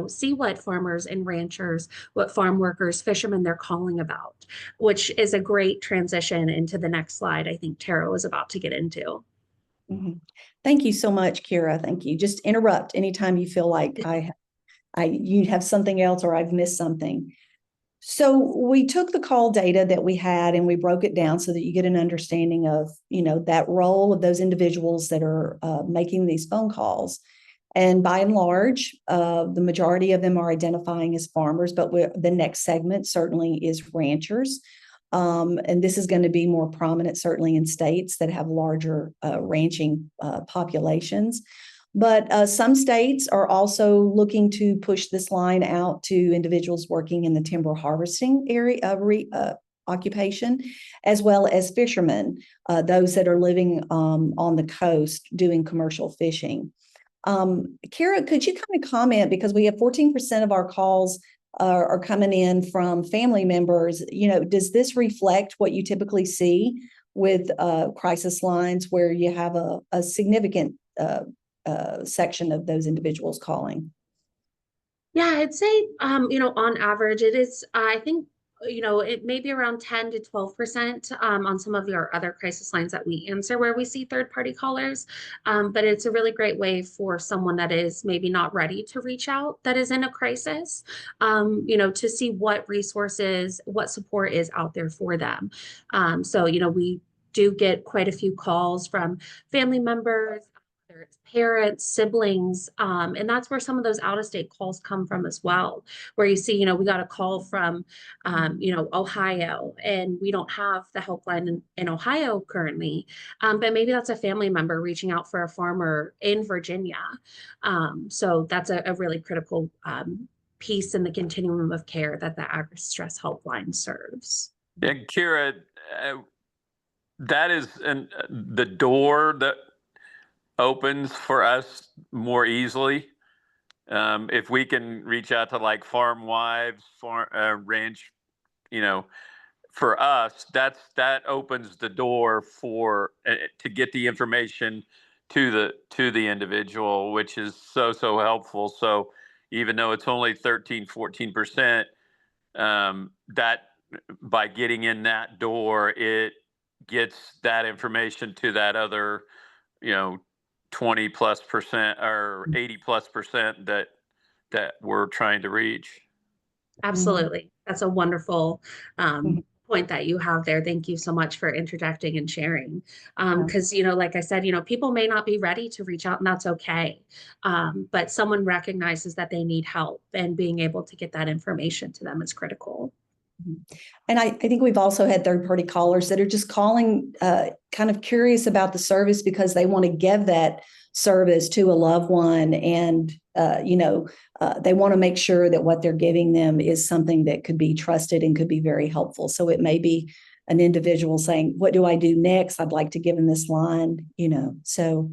see what farmers and ranchers, what farm workers, fishermen they're calling about, which is a great transition into the next slide I think Tara was about to get into. Thank you so much, Kira. Thank you. Just interrupt anytime you feel like you have something else or I've missed something. So we took the call data that we had and we broke it down so that you get an understanding of, that role of those individuals that are making these phone calls. And by and large, the majority of them are identifying as farmers, but the next segment certainly is ranchers. And this is going to be more prominent, certainly in states that have larger ranching populations. But some states are also looking to push this line out to individuals working in the timber harvesting area occupation, as well as fishermen, those that are living on the coast doing commercial fishing. Kara, could you kind of comment, because we have 14% of our calls are coming in from family members. Does this reflect what you typically see with crisis lines where you have a significant section of those individuals calling? Yeah, I'd say, on average, it is, I think, it may be around 10 to 12% on some of our other crisis lines that we answer where we see third-party callers. But it's a really great way for someone that is maybe not ready to reach out, that is in a crisis, to see what resources, what support is out there for them. So we do get quite a few calls from family members, whether it's parents, siblings, and that's where some of those out-of-state calls come from as well, where you see, we got a call from, Ohio, and we don't have the helpline in Ohio currently, but maybe that's a family member reaching out for a farmer in Virginia. So that's a really critical piece in the continuum of care that the AgriStress helpline serves. Yeah, Kira, that is the door that opens for us more easily. If we can reach out to like farm wives, ranch, for us, that opens the door for to get the information to the individual, which is so helpful. So even though it's only 13-14%, that by getting in that door, it gets that information to that other 20+% or 80+% that we're trying to reach. Absolutely. That's a wonderful point that you have there. Thank you so much for interjecting and sharing. Because, like I said, people may not be ready to reach out, and that's okay. But someone recognizes that they need help, and being able to get that information to them is critical. And I think we've also had third-party callers that are just calling kind of curious about the service because they want to give that service to a loved one, and they want to make sure that what they're giving them is something that could be trusted and could be very helpful. So it may be an individual saying, "What do I do next? I'd like to give them this line." So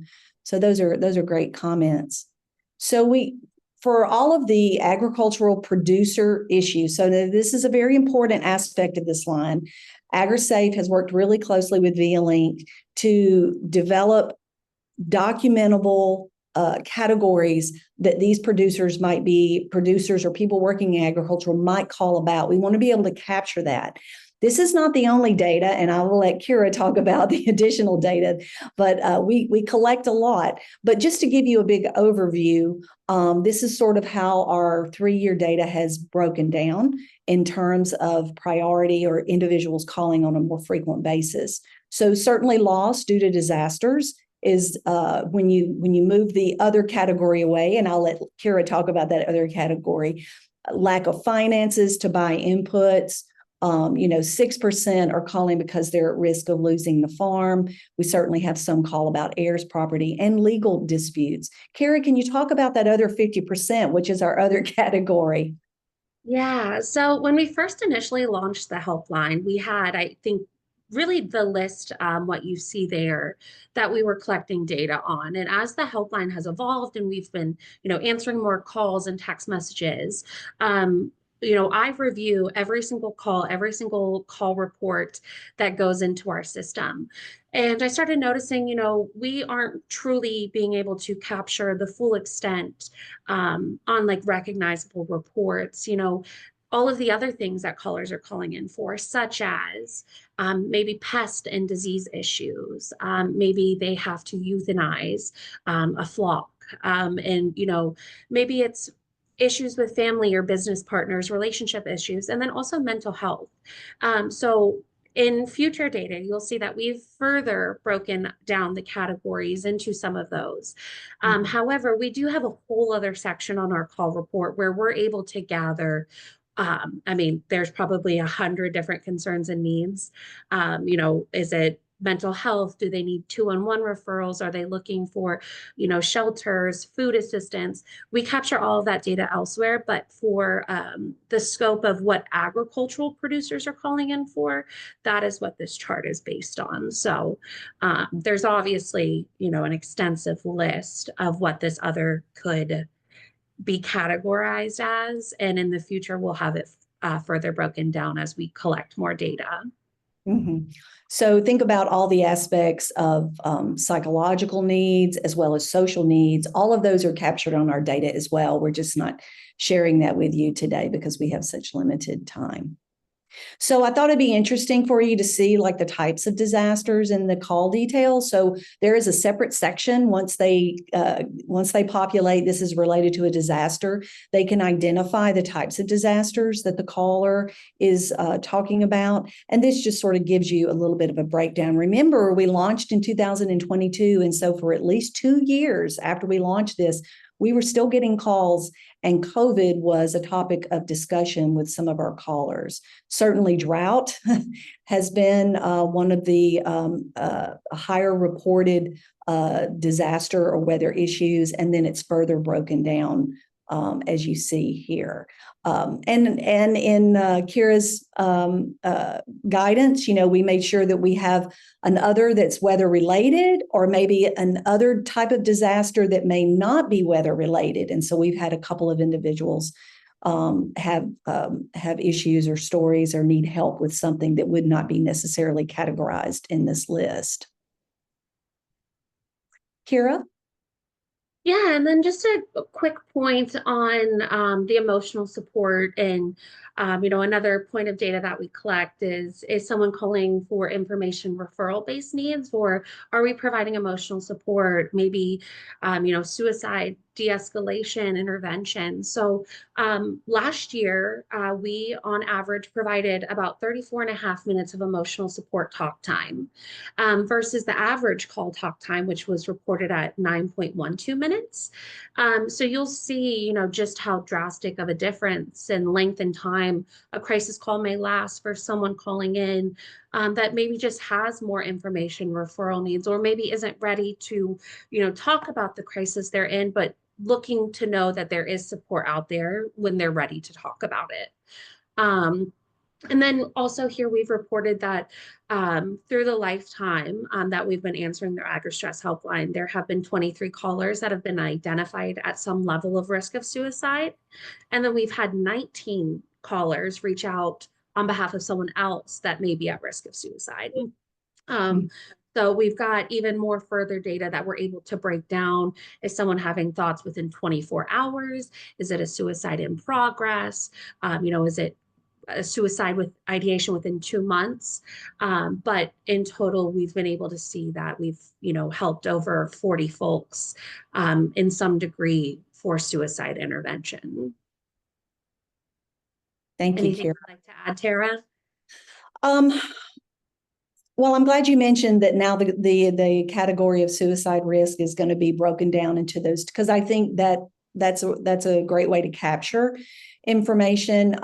those are great comments. So for all of the agricultural producer issues, so this is a very important aspect of this line. AgriSafe has worked really closely with ViaLink to develop documentable categories that these producers or people working in agriculture might call about. We want to be able to capture that. This is not the only data, and I will let Kira talk about the additional data, but we collect a lot. But just to give you a big overview, this is sort of how our 3-year data has broken down in terms of priority or individuals calling on a more frequent basis. So certainly loss due to disasters is when you move the other category away, and I'll let Kira talk about that other category. Lack of finances to buy inputs. 6% are calling because they're at risk of losing the farm. We certainly have some call about heirs property and legal disputes. Kara, can you talk about that other 50%, which is our other category? Yeah. So when we first initially launched the helpline, we had, I think, really the list, what you see there, that we were collecting data on. And as the helpline has evolved and we've been, answering more calls and text messages, I review every single call report that goes into our system. And I started noticing, we aren't truly being able to capture the full extent on like recognizable reports, all of the other things that callers are calling in for, such as maybe pest and disease issues. Maybe they have to euthanize a flock. And, maybe it's issues with family or business partners, relationship issues, and then also mental health. So in future data, you'll see that we've further broken down the categories into some of those. However, we do have a whole other section on our call report where we're able to gather I mean, there's probably 100 different concerns and needs. You know, is it mental health? Do they need 2-on-1 referrals? Are they looking for, you know, shelters, food assistance? We capture all of that data elsewhere, but for the scope of what agricultural producers are calling in for, that is what this chart is based on. So there's obviously, you know, an extensive list of what this other could be categorized as, and in the future we'll have it further broken down as we collect more data. Mm-hmm. So think about all the aspects of psychological needs as well as social needs. All of those are captured on our data as well. We're just not sharing that with you today because we have such limited time. So I thought it'd be interesting for you to see like the types of disasters and the call details. So there is a separate section once they populate, this is related to a disaster. They can identify the types of disasters that the caller is talking about. And this just sort of gives you a little bit of a breakdown. Remember, we launched in 2022. And so for at least 2 years after we launched this, we were still getting calls, and COVID was a topic of discussion with some of our callers. Certainly drought has been one of the higher reported disaster or weather issues, and then it's further broken down as you see here. And in Kira's guidance, you know, we made sure that we have an other that's weather related, or maybe an other type of disaster that may not be weather related. And so we've had a couple of individuals have issues or stories or need help with something that would not be necessarily categorized in this list. Kira? Yeah, and then just a quick point on the emotional support, and you know, another point of data that we collect is someone calling for information referral-based needs, or are we providing emotional support, maybe you know, suicide de-escalation intervention. So last year, we on average provided about 34.5 minutes of emotional support talk time versus the average call talk time, which was reported at 9.12 minutes. So you'll see, you know, just how drastic of a difference in length and time a crisis call may last for someone calling in that maybe just has more information referral needs, or maybe isn't ready to, you know, talk about the crisis they're in, but looking to know that there is support out there when they're ready to talk about it. And then also here we've reported that through the lifetime that we've been answering their AgriStress helpline, there have been 23 callers that have been identified at some level of risk of suicide. And then we've had 19 callers reach out on behalf of someone else that may be at risk of suicide. So we've got even more further data that we're able to break down. Is someone having thoughts within 24 hours? Is it a suicide in progress? You know, is it a suicide with ideation within 2 months? But in total, we've been able to see that we've, you know, helped over 40 folks in some degree for suicide intervention. Thank you, Anything Kira. you'd like to add, Tara? Well, I'm glad you mentioned that now the category of suicide risk is going to be broken down into those, because I think that's a great way to capture information.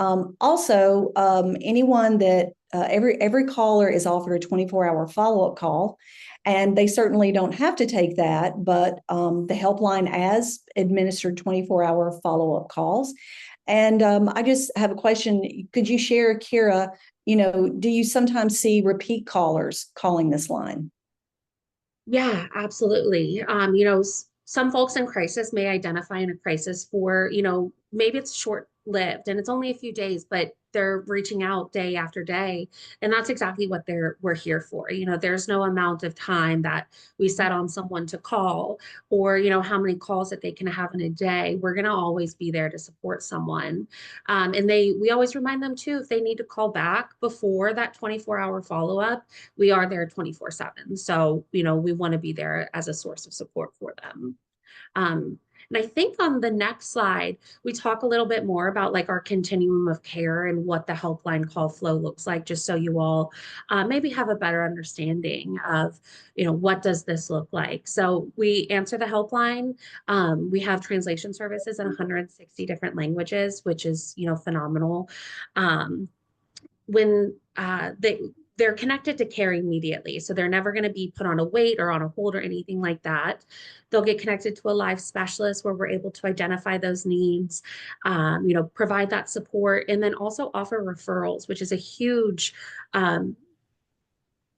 Also, anyone that every caller is offered a 24-hour follow-up call, and they certainly don't have to take that, but the helpline has administered 24-hour follow-up calls. And I just have a question. Could you share, Kira, you know, do you sometimes see repeat callers calling this line? Yeah, absolutely. You know, some folks in crisis may identify in a crisis for, you know, maybe it's short-lived and it's only a few days, but they're reaching out day after day. And that's exactly what we're here for. You know, there's no amount of time that we set on someone to call, or, you know, how many calls that they can have in a day. We're going to always be there to support someone. And we always remind them too, if they need to call back before that 24-hour follow-up, we are there 24/7. So, you know, we want to be there as a source of support for them. And I think on the next slide, we talk a little bit more about like our continuum of care and what the helpline call flow looks like, just so you all maybe have a better understanding of, what does this look like? So we answer the helpline. We have translation services in 160 different languages, which is, phenomenal. When they're connected to care immediately. So they're never going to be put on a wait or on a hold or anything like that. They'll get connected to a live specialist where we're able to identify those needs, provide that support, and then also offer referrals, which is a huge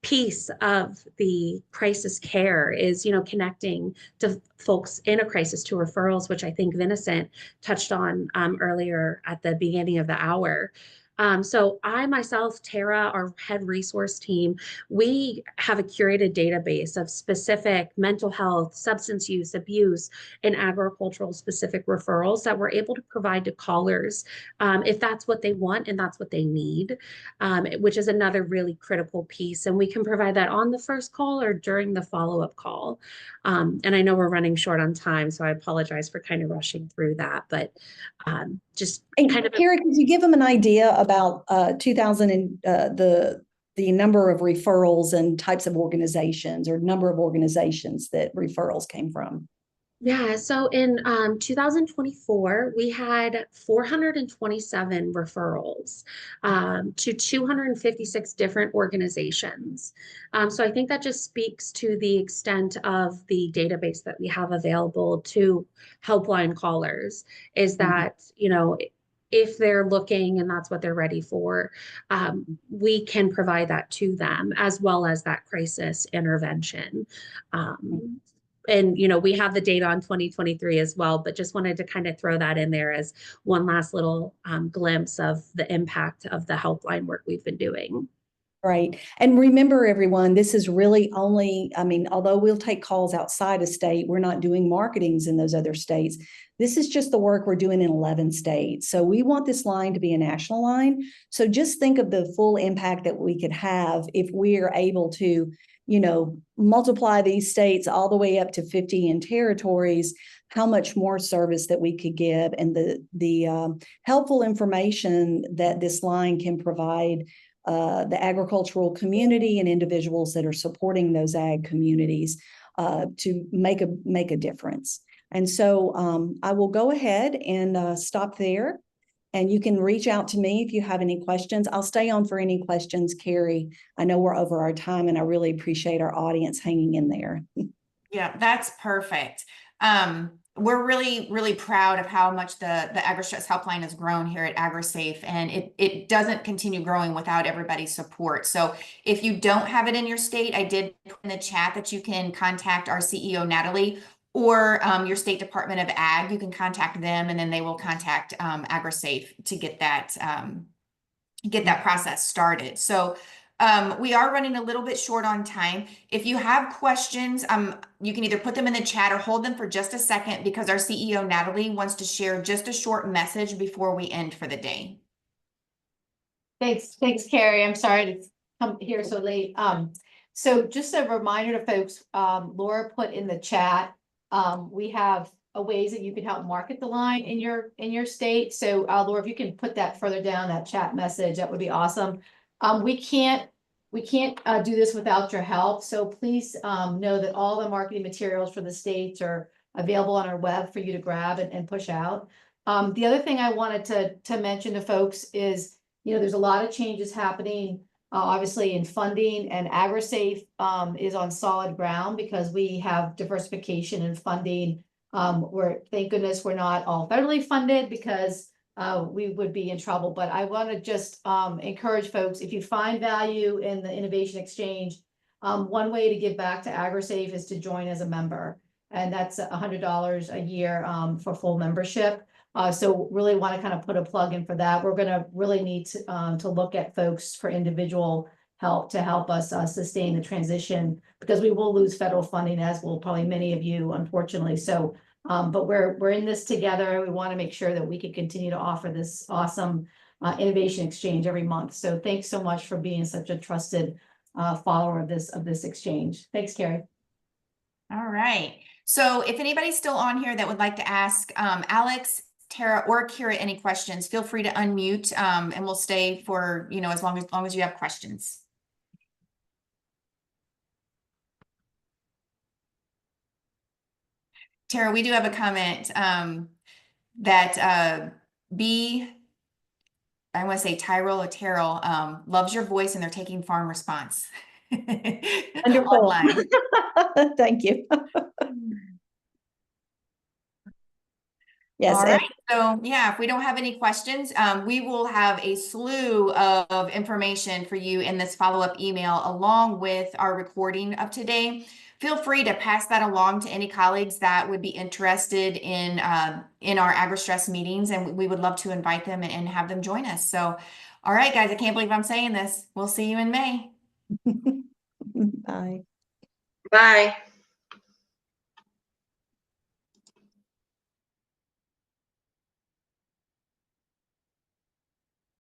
piece of the crisis care is, connecting to folks in a crisis to referrals, which I think Vinicent touched on earlier at the beginning of the hour. So I myself, Tara, our head resource team, we have a curated database of specific mental health, substance use, abuse, and agricultural specific referrals that we're able to provide to callers if that's what they want and that's what they need, which is another really critical piece. And we can provide that on the first call or during the follow-up call. And I know we're running short on time, so I apologize for kind of rushing through that, but just kind of. Kara, could you give them an idea about 2000 and the number of referrals and types of organizations or number of organizations that referrals came from? Yeah, so in 2024, we had 427 referrals to 256 different organizations. So I think that just speaks to the extent of the database that we have available to helpline callers, is that, if they're looking and that's what they're ready for, we can provide that to them, as well as that crisis intervention. And, we have the data on 2023 as well, but just wanted to kind of throw that in there as one last little glimpse of the impact of the helpline work we've been doing. Right. And remember, everyone, this is really only, although we'll take calls outside of state, we're not doing marketings in those other states. This is just the work we're doing in 11 states. So we want this line to be a national line. So just think of the full impact that we could have if we are able to multiply these states all the way up to 50 in territories, how much more service that we could give, and the helpful information that this line can provide the agricultural community and individuals that are supporting those ag communities to make a difference. And so I will go ahead and stop there. And you can reach out to me if you have any questions. I'll stay on for any questions, Carrie. I know we're over our time, and I really appreciate our audience hanging in there. Yeah, that's perfect. We're really, really proud of how much the AgriStress helpline has grown here at AgriSafe, and it doesn't continue growing without everybody's support. So if you don't have it in your state, I did put in the chat that you can contact our CEO, Natalie, or your state Department of Ag. You can contact them, and then they will contact AgriSafe to get that process started. So we are running a little bit short on time. If you have questions, you can either put them in the chat or hold them for just a second, because our CEO, Natalie, wants to share just a short message before we end for the day. Thanks, Carrie. I'm sorry to come here so late. So just a reminder to folks, Laura put in the chat, we have ways that you can help market the line in your state. So Laura, if you can put that further down, that chat message, that would be awesome. We can't do this without your help. So please know that all the marketing materials for the states are available on our web for you to grab and push out. The other thing I wanted to mention to folks is, there's a lot of changes happening, obviously in funding, and AgriSafe is on solid ground because we have diversification in funding. Where thank goodness we're not all federally funded, because we would be in trouble. But I want to just encourage folks, if you find value in the Innovation Exchange, one way to give back to AgriSafe is to join as a member. And that's $100 a year for full membership. So really want to kind of put a plug in for that. We're going to really need to look at folks for individual help to help us sustain the transition, because we will lose federal funding, as will probably many of you, unfortunately. So but we're in this together. We want to make sure that we can continue to offer this awesome Innovation Exchange every month. So thanks so much for being such a trusted follower of this exchange. Thanks, Carrie. All right. So if anybody's still on here that would like to ask Alex, Tara, or Kira any questions, feel free to unmute and we'll stay for, as long as you have questions. Tara, we do have a comment that I want to say Tyrell or Terrell loves your voice and they're taking farm response. Wonderful. Online. Thank you. Yes. All right. So yeah, if we don't have any questions, we will have a slew of information for you in this follow-up email along with our recording of today. Feel free to pass that along to any colleagues that would be interested in our AgriStress meetings, and we would love to invite them and have them join us. So, all right, guys, I can't believe I'm saying this. We'll see you in May. Bye. Bye.